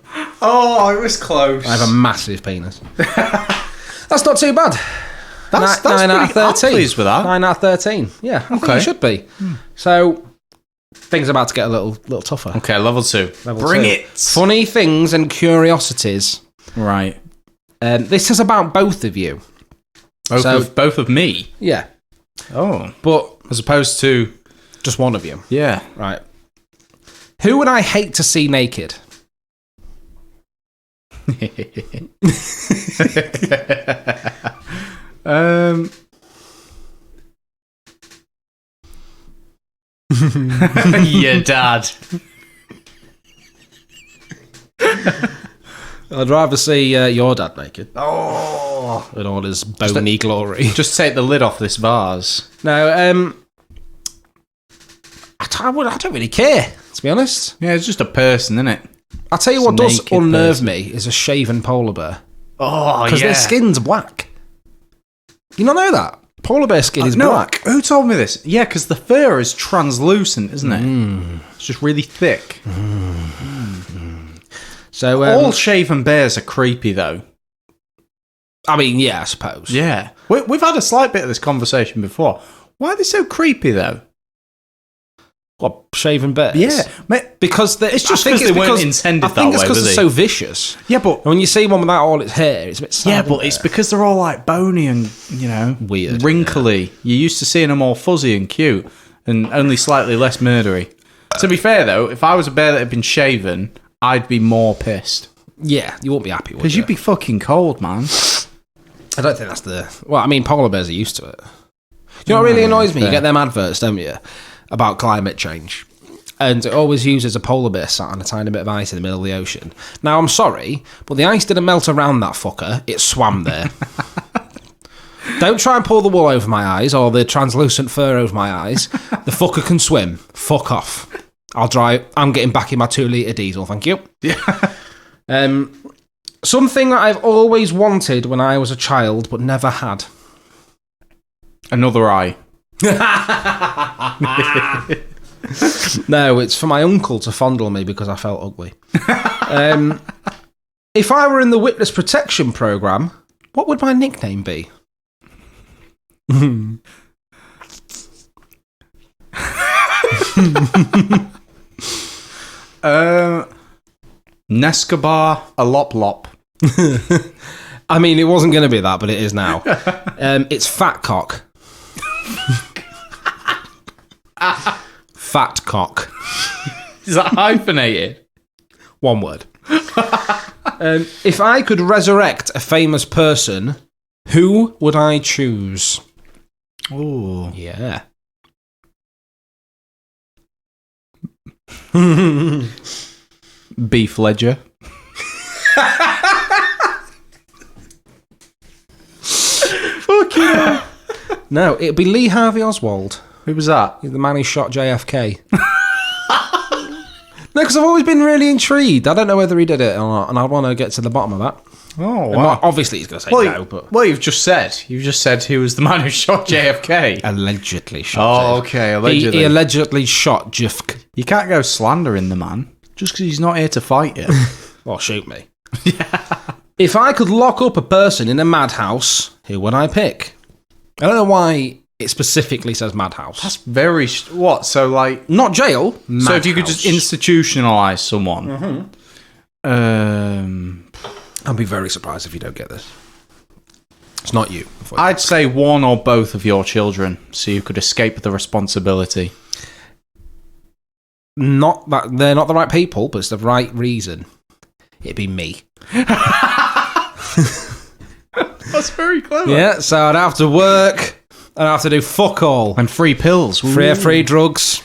A: Oh, it was close.
B: I have a massive penis. That's not too bad.
A: That's
B: 9 out of
A: pretty, I'm
B: 13.
A: pleased with that.
B: 9 out of 13. Yeah, I think it should be. So, things are about to get a little tougher.
A: Okay, level 2. Bring it.
B: Funny things and curiosities.
A: Right.
B: This is about both of you.
A: Both of me?
B: Yeah.
A: Oh.
B: But
A: as opposed to...
B: just one of you.
A: Yeah.
B: Right. Who would I hate to see naked?
A: Your dad.
B: I'd rather see your dad naked.
A: Oh.
B: In all his bony glory.
A: Just take the lid off this vase.
B: No, I don't really care, to be honest.
A: Yeah, it's just a person, isn't it?
B: I'll tell you
A: It's
B: what
A: a
B: does
A: naked
B: unnerve
A: person.
B: me is a shaven polar bear.
A: Oh,
B: Because
A: yeah.
B: their skin's black. You not know that? Polar bear skin is
A: no,
B: black.
A: who told me this? Yeah, because the fur is translucent, isn't it? It's just really thick.
B: So
A: All shaven bears are creepy, though.
B: I mean, yeah, I suppose.
A: Yeah. We've had a slight bit of this conversation before. Why are they so creepy, though?
B: What, shaven bears?
A: Yeah.
B: Because
A: It's just because they weren't intended
B: I
A: that
B: think it's
A: way,
B: because
A: were
B: they're
A: they?
B: so vicious.
A: Yeah, but...
B: And when you see one without all its hair, it's a bit sad.
A: Yeah, but
B: isn't
A: it's
B: it?
A: because they're all like bony and,
B: Weird,
A: wrinkly. You're used to seeing them all fuzzy and cute and only slightly less murdery. To be fair, though, if I was a bear that had been shaven, I'd be more pissed.
B: Yeah, you won't be happy with it.
A: Because you'd be fucking cold, man.
B: I don't think that's the... Well, I mean, polar bears are used to it. You know what really annoys me? You get them adverts, don't you? About climate change. And it always uses a polar bear sat on a tiny bit of ice in the middle of the ocean. Now, I'm sorry, but the ice didn't melt around that fucker. It swam there. Don't try and pull the wool over my eyes or the translucent fur over my eyes. The fucker can swim. Fuck off. I'm getting back in my 2-litre diesel, thank you.
A: Yeah.
B: Something that I've always wanted when I was a child, but never had.
A: Another eye.
B: No, it's for my uncle to fondle me because I felt ugly. If I were in the witness protection program, what would my nickname be?
A: Nescabar a lop lop.
B: I mean, it wasn't going to be that, but it is now. It's Fat Cock. Fat Cock.
A: Is that hyphenated?
B: One word. If I could resurrect a famous person, who would I choose?
A: Oh.
B: Yeah.
A: Beef Ledger.
B: Fuck yeah. No, it'd be Lee Harvey Oswald.
A: Who was that?
B: He's the man who shot JFK. No, because I've always been really intrigued. I don't know whether he did it or not, and I want to get to the bottom of that.
A: Oh,
B: Wow. Obviously, he's going to say no, but...
A: Well, you've just said he was the man who shot JFK.
B: Allegedly shot
A: Oh, okay, allegedly.
B: He allegedly shot JFK.
A: You can't go slandering the man just because he's not here to fight you.
B: Or shoot me. Yeah. If I could lock up a person in a madhouse, who would I pick? I don't know why it specifically says madhouse.
A: That's very... What? So, like...
B: Not jail.
A: So if you could just institutionalise someone...
B: I'd be very surprised if you don't get this. It's not you.
A: I'd say one or both of your children, so you could escape the responsibility.
B: Not that they're not the right people, but it's the right reason. It'd be me.
A: That's very clever.
B: Yeah, so I'd have to work. I'd have to do fuck all.
A: And free pills.
B: Free drugs.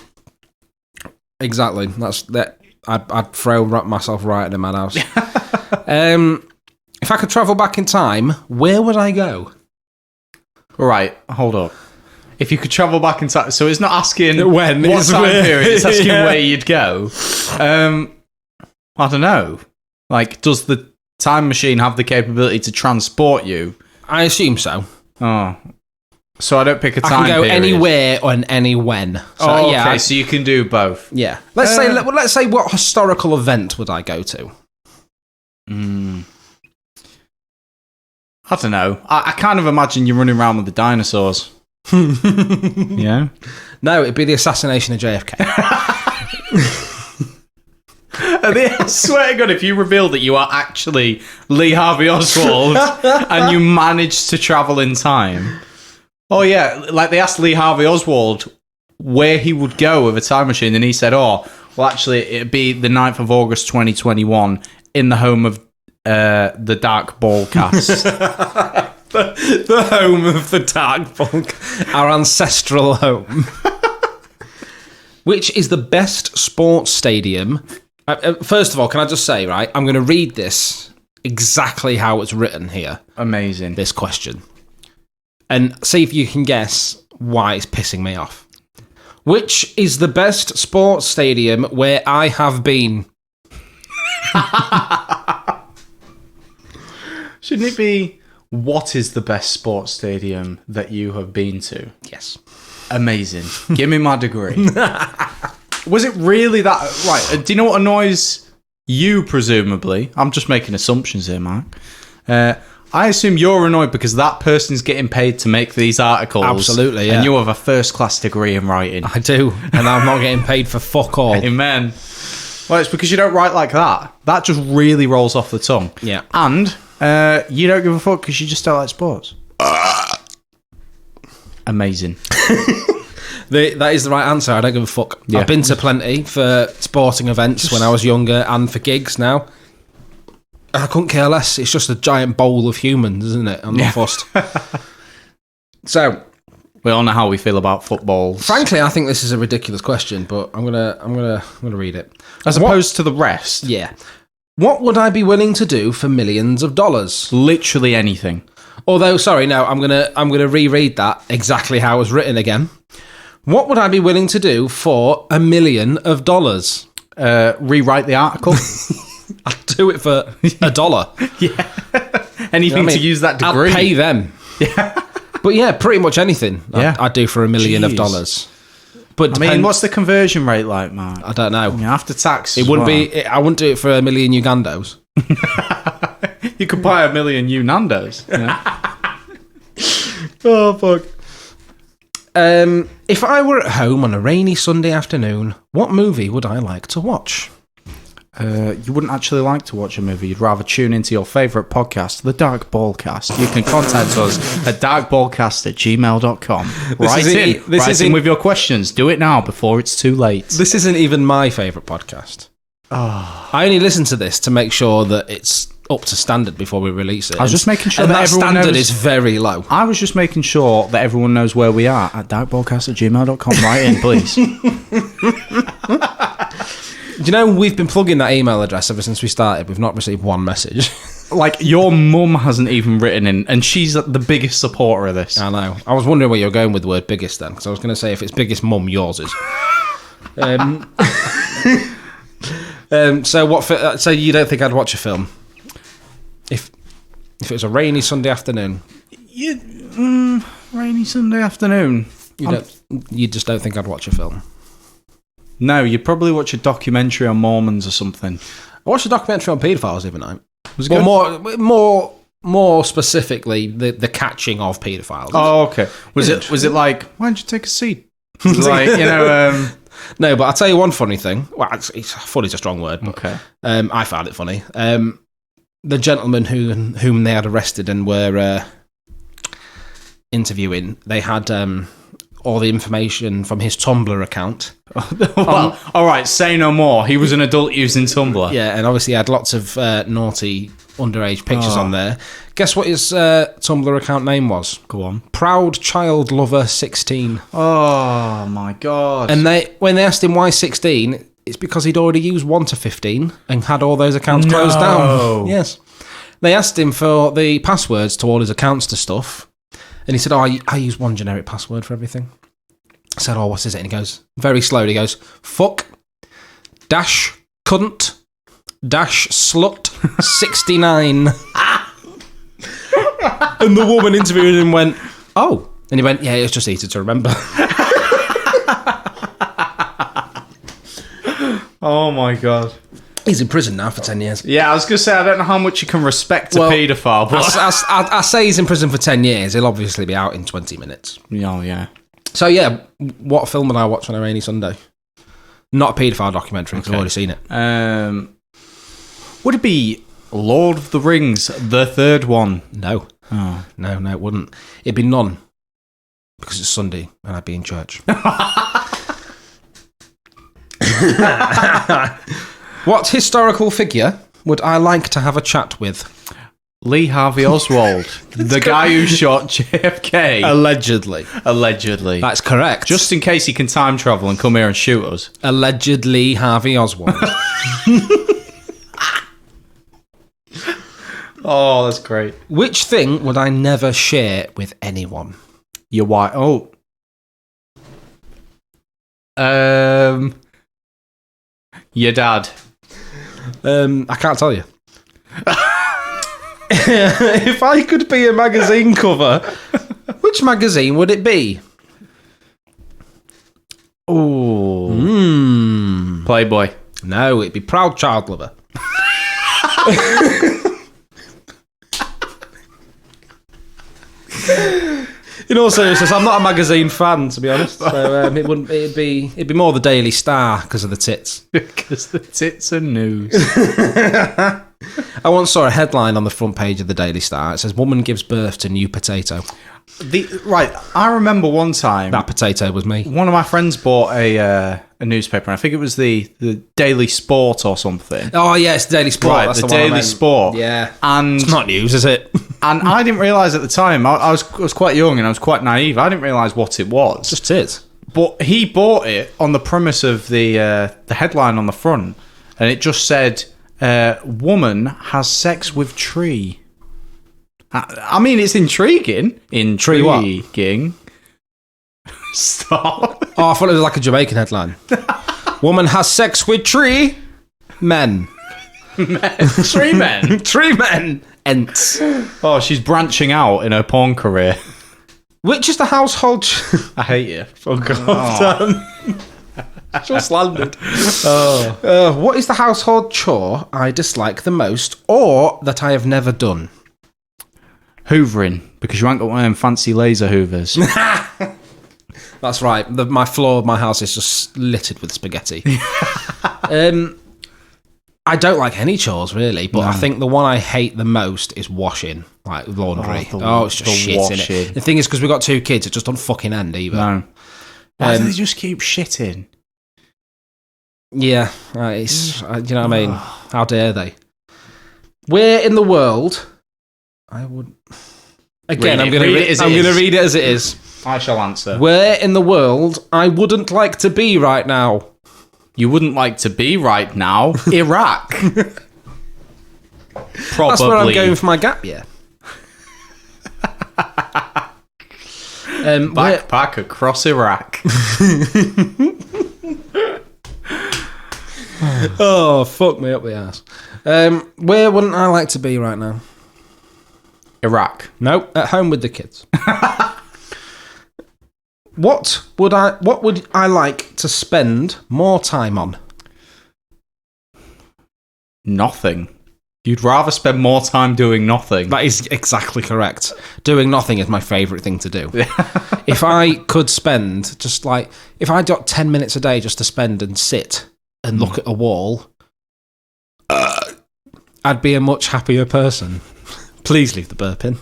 B: Exactly. That's that. I'd throw myself right in a madhouse. If I could travel back in time, where would I go?
A: Right, hold up. If you could travel back in time, so it's not asking
B: When,
A: what
B: it's
A: time
B: where.
A: period, it's asking
B: Yeah.
A: where you'd go. I don't know. Like, does the time machine have the capability to transport you?
B: I assume so.
A: Oh. So I don't pick a
B: I
A: time
B: can go
A: period.
B: anywhere and any when. So,
A: okay, so you can do both.
B: Yeah. Let's say what historical event would I go to?
A: I don't know. I kind of imagine you running around with the dinosaurs. Yeah?
B: No, it'd be the assassination of JFK.
A: I swear to God, if you reveal that you are actually Lee Harvey Oswald and you managed to travel in time. Oh, yeah. Like, they asked Lee Harvey Oswald where he would go with a time machine, and he said, well, actually, it'd be the 9th of August, 2021, in the home of the Dark Ball cast.
B: the home of the Dark Ball. Our ancestral home. Which is the best sports stadium? First of all, can I just say, right, I'm going to read this exactly how it's written here.
A: Amazing.
B: This question. And see if you can guess why it's pissing me off. Which is the best sports stadium where I have been?
A: Shouldn't it be, what is the best sports stadium that you have been to?
B: Yes.
A: Amazing. Give me my degree. Was it really that... Right, do you know what annoys you, presumably? I'm just making assumptions here, Mark. I assume you're annoyed because that person's getting paid to make these articles.
B: Absolutely, yeah.
A: And you have a first-class degree in writing.
B: I do, and I'm not getting paid for fuck all.
A: Amen. Well, it's because you don't write like that. That just really rolls off the tongue.
B: Yeah.
A: And you don't give a fuck because you just don't like sports. Amazing.
B: That is the right answer. I don't give a fuck.
A: Yeah.
B: I've been to plenty for sporting events when I was younger and for gigs now. I couldn't care less. It's just a giant bowl of humans, isn't it? I'm not fussed. So,
A: we all know how we feel about football.
B: frankly, I think this is a ridiculous question, but I'm gonna read it.
A: As opposed to the rest.
B: Yeah. What would I be willing to do for millions of dollars?
A: Literally anything.
B: Although, sorry, no, I'm gonna reread that exactly how it was written again. What would I be willing to do for $1 million?
A: Rewrite the article.
B: I'd do it for $1.
A: Yeah. Anything to use that degree.
B: I'd pay them.
A: Yeah.
B: But yeah, pretty much anything.
A: Yeah.
B: I'd do for $1 million. But
A: I mean, what's the conversion rate like, Mark?
B: I don't know.
A: After tax,
B: It wouldn't be. I wouldn't do it for $1 million Ugandos.
A: You could buy $1 million Nando's.
B: Oh fuck. If I were at home on a rainy Sunday afternoon, what movie would I like to watch?
A: You wouldn't actually like to watch a movie. You'd rather tune into your favourite podcast, The Dark Ballcast. You can contact us at darkballcast@gmail.com. Write in with your questions. Do it now before it's too late.
B: This isn't even my favourite podcast. Oh. I only listen to this to make sure that it's up to standard before we release it.
A: I was just making sure
B: and
A: that everyone
B: standard
A: knows,
B: is very low.
A: I was just making sure that everyone knows where we are at darkballcast@gmail.com. Write in, please.
B: Do you know, we've been plugging that email address ever since we started. We've not received one message.
A: Like, your mum hasn't even written in, and she's the biggest supporter of this.
B: I know. I was wondering where you were going with the word biggest then, because I was going to say if it's biggest mum, yours is. So you don't think I'd watch a film? If it was a rainy Sunday afternoon?
A: Rainy Sunday afternoon.
B: You just don't think I'd watch a film?
A: No, you'd probably watch a documentary on Mormons or something.
B: I watched a documentary on paedophiles the other night.
A: Was it good?
B: More specifically, the catching of paedophiles.
A: Oh, okay. Was it like, why don't you take a seat? Like,
B: No, but I'll tell you one funny thing. Well, it's funny's a strong word, but
A: okay.
B: I found it funny. The gentleman whom they had arrested and were interviewing, they had all the information from his Tumblr account.
A: Well, all right, say no more. He was an adult using Tumblr.
B: Yeah, and obviously he had lots of naughty underage pictures on there. Guess what his Tumblr account name was?
A: Go on.
B: Proud Child Lover 16.
A: Oh, my God.
B: And when they asked him why 16, it's because he'd already used 1 to 15 and had all those accounts closed down. Yes. They asked him for the passwords to all his accounts to stuff. And he said, I use one generic password for everything. I said, what is it? And he goes, very slowly, he goes, fuck, dash, cunt, slut69. And the woman interviewing him went, oh. And he went, yeah, it's just easy to remember.
A: Oh my God.
B: He's in prison now for 10 years.
A: Yeah, I was going to say, I don't know how much you can respect a paedophile, but...
B: I say he's in prison for 10 years. He'll obviously be out in 20 minutes.
A: Oh, yeah.
B: So, yeah, what film would I watch on a rainy Sunday? Not a paedophile documentary, because I've already seen it.
A: Would it be Lord of the Rings, the third one?
B: No.
A: Oh.
B: No, it wouldn't. It'd be none, because it's Sunday, and I'd be in church. What historical figure would I like to have a chat with?
A: Lee Harvey Oswald, the guy who shot JFK.
B: Allegedly. That's correct.
A: Just in case he can time travel and come here and shoot us.
B: Allegedly Harvey Oswald.
A: Oh, that's great.
B: Which thing would I never share with anyone?
A: Your wife. Oh. Your dad.
B: I can't tell you. If I could be a magazine cover, which magazine would it be?
A: Oh. Playboy.
B: No, it'd be Proud Child Lover. In all seriousness, I'm not a magazine fan, to be honest. So it'd be more the Daily Star because of the tits.
A: Because the tits are news.
B: I once saw a headline on the front page of the Daily Star. It says, "Woman gives birth to new potato."
A: Right, I remember one time...
B: That potato was me.
A: One of my friends bought a newspaper, and I think it was the Daily Sport or something.
B: Oh, yeah, it's the Daily Sport.
A: Right,
B: that's
A: the
B: one I
A: Daily
B: meant.
A: Sport.
B: Yeah.
A: And
B: it's not news, is it?
A: And I didn't realise at the time, I was quite young and I was quite naive. I didn't realise what it was.
B: Just it.
A: But he bought it on the premise of the headline on the front, and it just said, "Woman has sex with tree." I mean, it's intriguing. Intriguing. Stop.
B: Oh, I thought it was like a Jamaican headline. Woman has sex with tree men.
A: Three men.
B: Three men. Ents.
A: Oh, she's branching out in her porn career.
B: Which is the household...
A: I hate you.
B: Fuck off, just landed. What is the household chore I dislike the most, or that I have never done?
A: Hoovering, because you ain't got one of them fancy laser hoovers.
B: That's right. My floor of my house is just littered with spaghetti. I don't like any chores, really, but I think the one I hate the most is washing, like laundry. It's just shit, innit? The thing is, because we've got two kids, it just doesn't fucking end either.
A: No. Why do they just keep shitting?
B: Yeah, you know what I mean? How dare they? Where in the world... I would... Again, I'm going to read it as it is.
A: I shall answer.
B: Where in the world I wouldn't like to be right now?
A: You wouldn't like to be right now? Iraq. Probably.
B: That's where I'm going for my gap year.
A: Backpack across Iraq.
B: Oh, fuck me up the ass. Where wouldn't I like to be right now?
A: Iraq.
B: No, at home with the kids. What would I like to spend more time on?
A: Nothing. You'd rather spend more time doing nothing.
B: That is exactly correct. Doing nothing is my favourite thing to do. If I could spend if I got 10 minutes a day just to spend and sit and look at a wall, I'd be a much happier person. Please leave the burp in.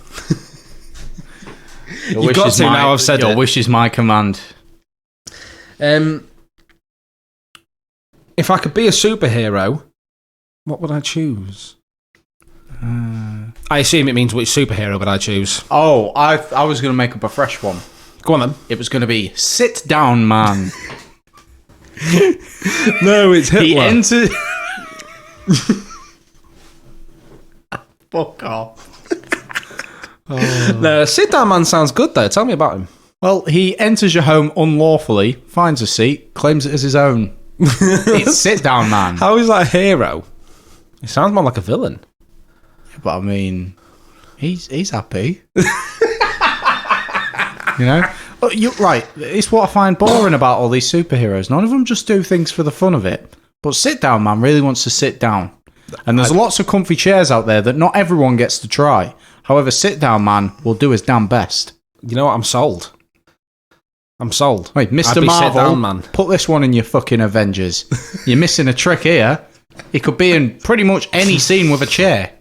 B: You've got to now I've said it.
A: Your wish is my command.
B: If I could be a superhero, what would I choose? I assume it means which superhero would I choose.
A: Oh, I was going to make up a fresh one.
B: Go on then.
A: It was going to be Sit Down Man.
B: No, it's Hitler.
A: He entered... Fuck off.
B: No, Sit Down Man sounds good though. Tell me about him.
A: Well, he enters your home unlawfully, finds a seat, claims it as his own. It's Sit Down Man.
B: How is that a hero? He sounds more like a villain.
A: But I mean, he's happy. You know? Well, you're right. It's what I find boring about all these superheroes. None of them just do things for the fun of it. But Sit Down Man really wants to sit down. And there's lots of comfy chairs out there that not everyone gets to try. However, Sit Down Man will do his damn best.
B: You know what? I'm sold.
A: Wait, Mr. Marvel, man. Put this one in your fucking Avengers. You're missing a trick here. He could be in pretty much any scene with a chair.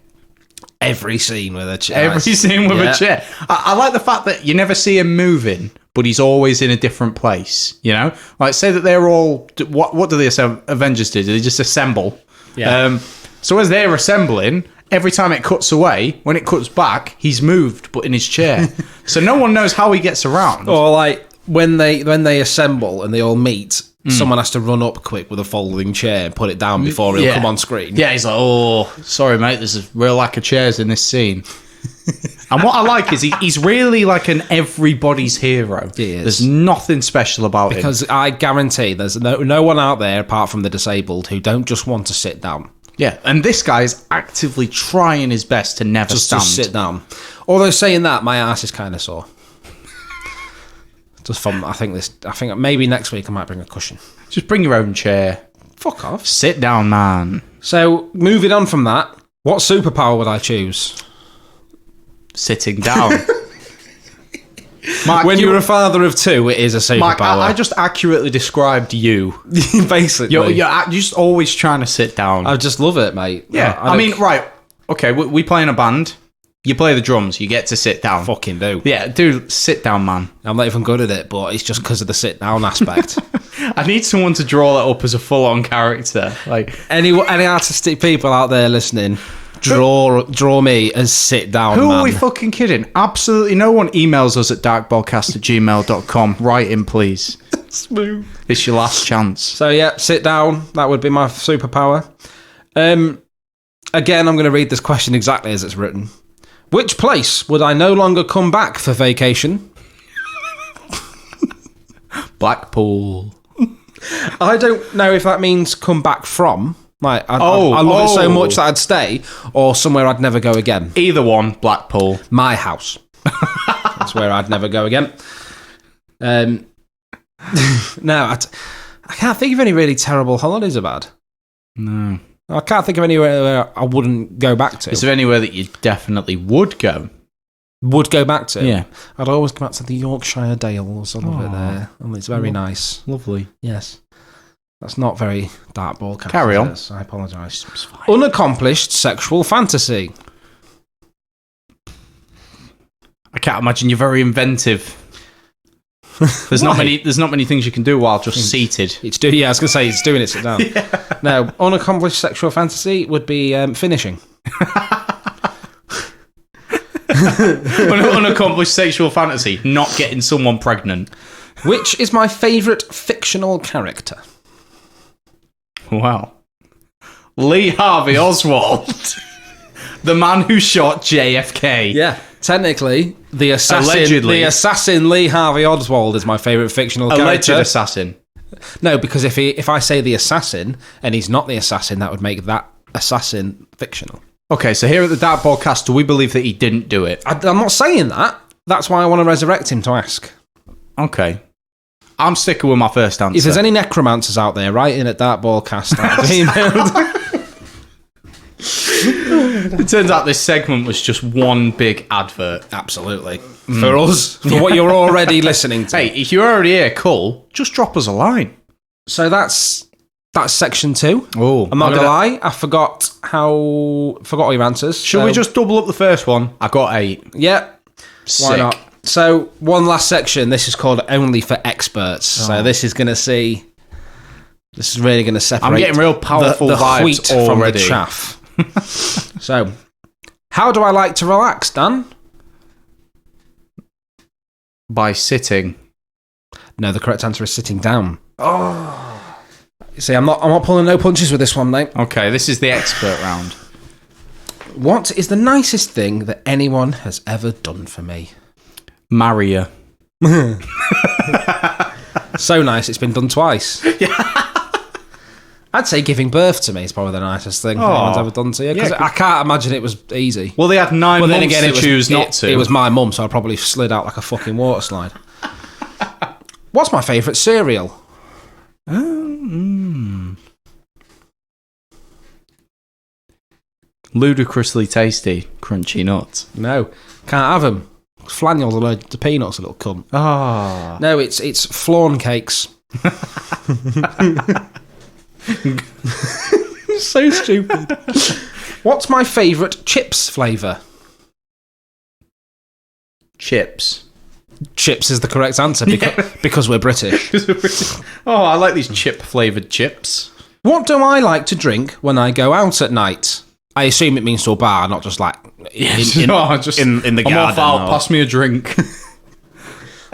B: Every scene with a chair.
A: A chair. I like the fact that you never see him moving, but he's always in a different place. You know, like say that they're all. What do the Avengers do? Do they just assemble?
B: Yeah.
A: So as they're assembling, every time it cuts away, when it cuts back, he's moved, but in his chair. So no one knows how he gets around.
B: Or like when they assemble and they all meet. Someone has to run up quick with a folding chair and put it down before he'll come on screen.
A: Yeah, he's like, oh, sorry, mate, there's a real lack of chairs in this scene. And what I like is he's really like an everybody's hero.
B: He is.
A: There's nothing special about him.
B: Because I guarantee there's no one out there, apart from the disabled, who don't just want to sit down.
A: Yeah, and this guy's actively trying his best to never stand.
B: Just sit down. Although saying that, my ass is kind of sore. Just from, I think maybe next week I might bring a cushion.
A: Just bring your own chair.
B: Fuck off.
A: Sit down, man.
B: So, moving on from that, what superpower would I choose?
A: Sitting down. Mark,
B: when you're a father of two, it is a superpower.
A: Mark, I just accurately described you.
B: Basically.
A: You're just always trying to sit down.
B: I just love it, mate.
A: Yeah. I mean, right. Okay, we play in a band. You play the drums, you get to sit down.
B: Fucking do.
A: Yeah, dude, sit down, man.
B: I'm not even good at it, but it's just because of the sit down aspect.
A: I need someone to draw that up as a full-on character. Like
B: any artistic people out there listening, draw me as sit down,
A: who
B: man.
A: are we fucking kidding? Absolutely no one. Emails us at darkballcast@gmail.com. Write in, please.
B: Smooth.
A: It's your last chance.
B: So yeah, sit down. That would be my superpower. Again, I'm going to read this question exactly as it's written. Which place would I no longer come back for vacation?
A: Blackpool.
B: I don't know if that means come back from. Like, I love it so much that I'd stay, or somewhere I'd never go again.
A: Either one, Blackpool.
B: My house. That's where I'd never go again. No, I can't think of any really terrible holidays I've had.
A: No.
B: I can't think of anywhere where I wouldn't go back to.
A: Is there anywhere that you definitely would go?
B: Would go back to?
A: Yeah.
B: I'd always go back to the Yorkshire Dales. I love it there. And it's very nice.
A: Lovely.
B: Yes. That's not very dark ball.
A: Carry on.
B: I apologise. Unaccomplished sexual fantasy.
A: I can't imagine you're very inventive. There's not many things you can do while just seated.
B: I was going to say it's doing it sit down. Yeah. No, unaccomplished sexual fantasy would be finishing.
A: Unaccomplished sexual fantasy, not getting someone pregnant.
B: Which is my favourite fictional character?
A: Wow. Lee Harvey Oswald. The man who shot JFK.
B: Yeah. Technically, the assassin Lee Harvey Oswald is my favourite fictional character.
A: Alleged assassin.
B: No, because if I say the assassin and he's not the assassin, that would make that assassin fictional.
A: Okay, so here at the Dark Podcast, do we believe that he didn't do it?
B: I'm not saying that. That's why I want to resurrect him to ask.
A: Okay. I'm sticking with my first answer.
B: If there's any necromancers out there, write in at darkballcast.
A: It turns out this segment was just one big advert.
B: Absolutely. For us, for what you're already listening to.
A: Hey, if you're already here, cool, just drop us a line.
B: So that's section 2.
A: Oh,
B: I'm not going to lie, I forgot all your answers.
A: Should we just double up the first one? I got 8.
B: Yeah.
A: Sick.
B: Why not? So, one last section. This is called Only for Experts. Oh. So this is really going to separate.
A: I'm getting real powerful
B: the
A: vibes
B: wheat
A: already.
B: From the chaff. So, how do I like to relax, Dan?
A: By sitting.
B: No, the correct answer is sitting down. Oh. See, I'm not pulling no punches with this one, mate.
A: Okay, this is the expert round.
B: What is the nicest thing that anyone has ever done for me?
A: Marry you.
B: So nice, it's been done twice.
A: Yeah.
B: I'd say giving birth to me is probably the nicest thing anyone's ever done to you. Because I can't imagine it was easy.
A: Well, they had 9 months to choose not to.
B: It was my mum, so I probably slid out like a fucking water slide. What's my favourite cereal?
A: Ludicrously tasty, crunchy nuts.
B: No, can't have them. Flannel's allergic to peanuts, a little cunt. No, it's flawn cakes. So stupid. What's my favourite chips flavour?
A: Chips.
B: Chips is the correct answer because we're British.
A: I like these chip-flavoured chips.
B: What do I like to drink when I go out at night? I assume it means to a bar, not just like in the garden.
A: I'm off out, pass me a drink.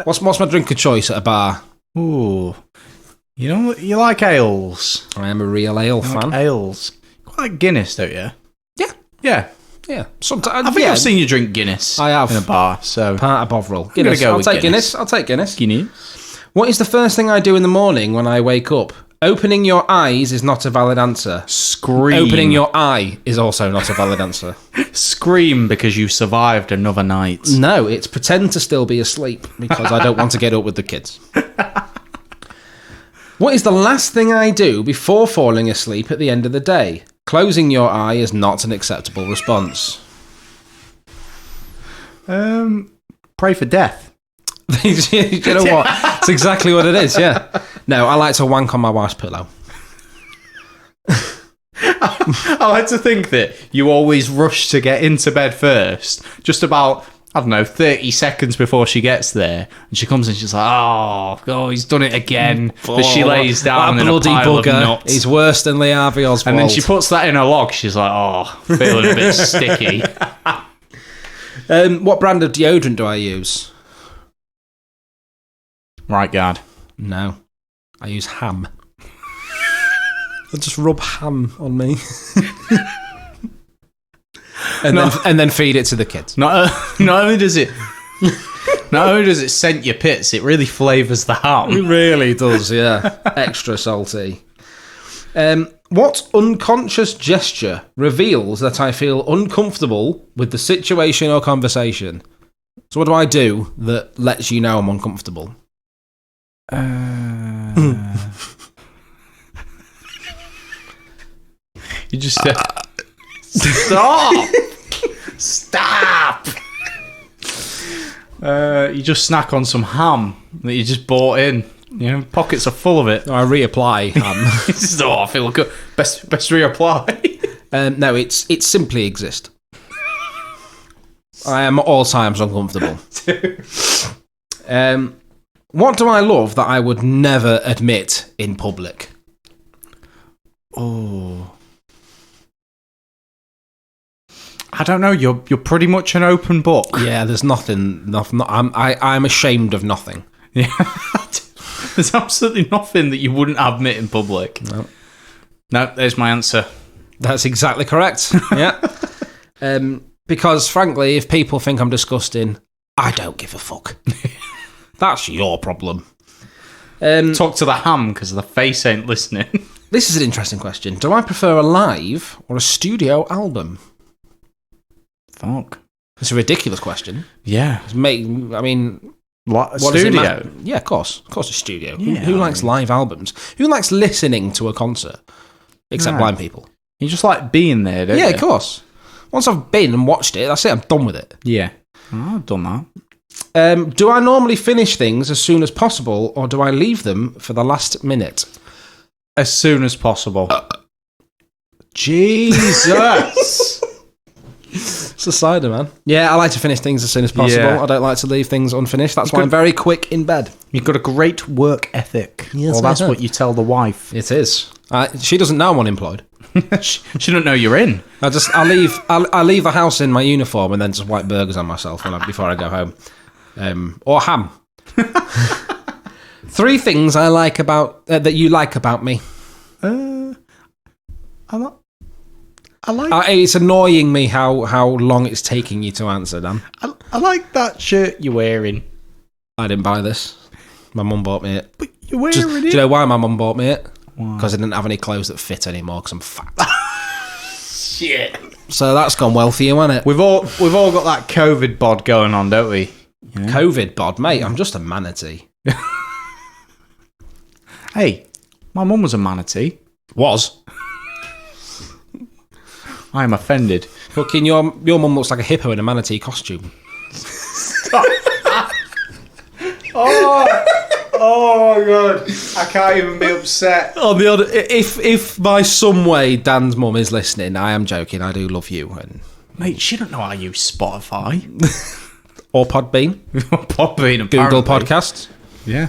B: What's my drink of choice at a bar?
A: Ooh. You like ales?
B: I am a real ale fan.
A: Like ales. Quite like Guinness, don't you?
B: Yeah.
A: Yeah.
B: Yeah. Sometimes,
A: I think I've seen you drink Guinness.
B: I have.
A: In a bar, so...
B: Part of Bovril. Guinness. I'll take Guinness. I'll take Guinness.
A: Guinness.
B: What is the first thing I do in the morning when I wake up? Opening your eyes is not a valid answer.
A: Scream.
B: Opening your eye is also not a valid answer.
A: Scream because you survived another night.
B: No, it's pretend to still be asleep because I don't want to get up with the kids. What is the last thing I do before falling asleep at the end of the day? Closing your eye is not an acceptable response.
A: Pray for death.
B: You know what? It's exactly what it is, yeah. No, I like to wank on my wife's pillow.
A: I like to think that you always rush to get into bed first, just about, 30 seconds before she gets there. And she comes in, she's like, oh, he's done it again. But she lays down in a pile of nuts.
B: He's worse than Harvey Oswald.
A: And then she puts that in her log. She's like, feeling a bit sticky.
B: What brand of deodorant do I use?
A: Right guard.
B: No. I use ham. I just rub ham on me. and then feed it to the kids.
A: Not only does it scent your pits, it really flavours the ham.
B: It really does, yeah. Extra salty. What unconscious gesture reveals that I feel uncomfortable with the situation or conversation? So what do I do that lets you know I'm uncomfortable?
A: You just stop. Stop. You just snack on some ham that you just bought in. Pockets are full of it.
B: I reapply ham.
A: I feel good. Best reapply.
B: No, it's simply exist. I am at all times uncomfortable. What do I love that I would never admit in public?
A: Oh, I don't know. You're pretty much an open book.
B: Yeah, there's nothing. I'm ashamed of nothing.
A: Yeah, there's absolutely nothing that you wouldn't admit in public. No, there's my answer.
B: That's exactly correct. Yeah. Because frankly, if people think I'm disgusting, I don't give a fuck. That's your problem.
A: Talk to the ham because the face ain't listening.
B: This is an interesting question. Do I prefer a live or a studio album?
A: Fuck.
B: It's a ridiculous question.
A: Yeah.
B: What
A: studio?
B: Yeah, of course. Of course, a studio.
A: Yeah,
B: who likes live albums? Who likes listening to a concert? Except blind people.
A: You just like being there, don't you?
B: Yeah, of course. Once I've been and watched it, that's it. I'm done with it.
A: Yeah. I've done that.
B: Do I normally finish things as soon as possible, or do I leave them for the last minute?
A: As soon as possible. Jesus!
B: It's a cider, man. Yeah, I like to finish things as soon as possible.
A: Yeah.
B: I don't like to leave things unfinished. That's why I'm very quick in bed.
A: You've got a great work ethic.
B: Yes,
A: well, that's what you tell the wife.
B: It is. She doesn't know I'm unemployed.
A: She don't know you're in.
B: I leave the house in my uniform and then just wipe burgers on myself before I go home. Or ham. 3 things I like about that you like about me.
A: I like.
B: It's annoying me how long it's taking you to answer, Dan.
A: I like that shirt you're wearing.
B: I didn't buy this. My mum bought me it.
A: But you're wearing it.
B: Do you know why my mum bought me it? Because I didn't have any clothes that fit anymore because I'm fat.
A: Shit.
B: So that's gone well for you, hasn't it?
A: We've all got that COVID bod going on, don't we? Yeah.
B: COVID bod, mate. I'm just a manatee.
A: Hey, my mum was a manatee.
B: Was.
A: I am offended.
B: Fucking your mum looks like a hippo in a manatee costume.
A: Oh my god! I can't even be upset.
B: On the other, if by some way Dan's mum is listening, I am joking. I do love you, and
A: Mate, she don't know I use Spotify
B: or Podbean,
A: Podbean,
B: Google
A: apparently.
B: Podcasts,
A: Yeah.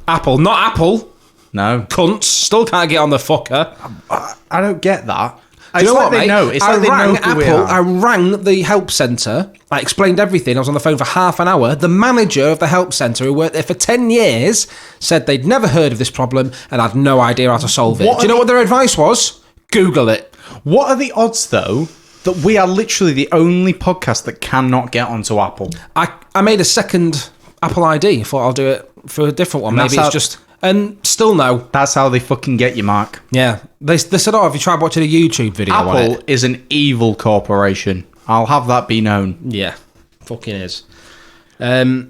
B: Apple, not Apple.
A: No,
B: Cunts still can't get on the fucker.
A: I don't get that.
B: Do you know what,
A: they
B: mate?
A: know. It's
B: I
A: like they
B: rang
A: know who we
B: Apple.
A: are.
B: I rang the help centre. I explained everything. I was on the phone for half an hour. The manager of the help centre, who worked there for 10 years, said they'd never heard of this problem and had no idea how to solve it. Do you know what their advice was? Google it.
A: What are the odds, though, that we are literally the only podcast that cannot get onto Apple?
B: I made a second Apple ID. I thought I'll do it for a different one.
A: And
B: Maybe
A: that's
B: it's just... And still no.
A: That's how they fucking get you, Mark.
B: Yeah. They said, have you tried watching a YouTube video on
A: Apple
B: it?
A: is an evil corporation. I'll have that be known.
B: Yeah. Fucking is. So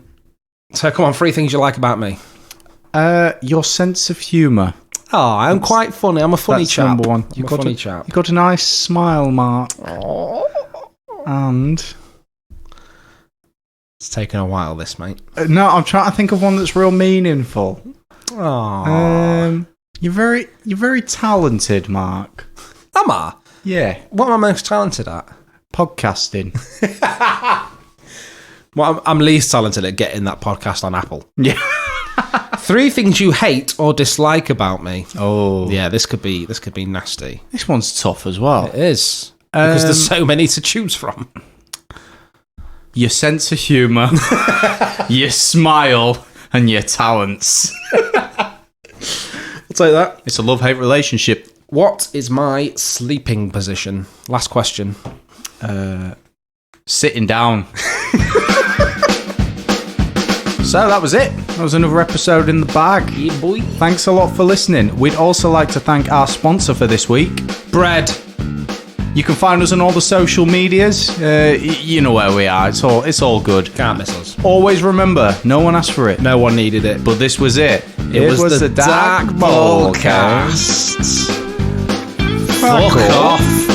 B: come on, 3 things you like about me.
A: Your sense of humour.
B: Oh, I'm quite funny. I'm a funny
A: That's
B: chap.
A: number one.
B: I'm a funny chap.
A: You've got a nice smile, Mark. And...
B: It's taken a while, this, mate.
A: No, I'm trying to think of one that's real meaningful.
B: Oh.
A: You're very talented, Mark.
B: Am I?
A: Yeah,
B: What am I most talented at?
A: podcasting.
B: Well, I'm least talented at getting that podcast on Apple.
A: Yeah.
B: 3 things you hate or dislike about me.
A: Oh,
B: Yeah, this could be nasty.
A: this one's tough as well.
B: It is. Because there's so many to choose from.
A: Your sense of humour, your smile, and your talents.
B: I'll take that.
A: It's a love-hate relationship.
B: What is my sleeping position? Last question.
A: Sitting down. So that was it. That was another episode in the bag.
B: Yeah, boy.
A: Thanks a lot for listening. We'd also like to thank our sponsor for this week.
B: Bread.
A: You can find us on all the social medias. You know where we are. It's all good.
B: Can't miss us.
A: Always remember, no one asked for it.
B: No one needed it.
A: But this was it.
B: It was the Dark Ballcast.
A: Fuck off.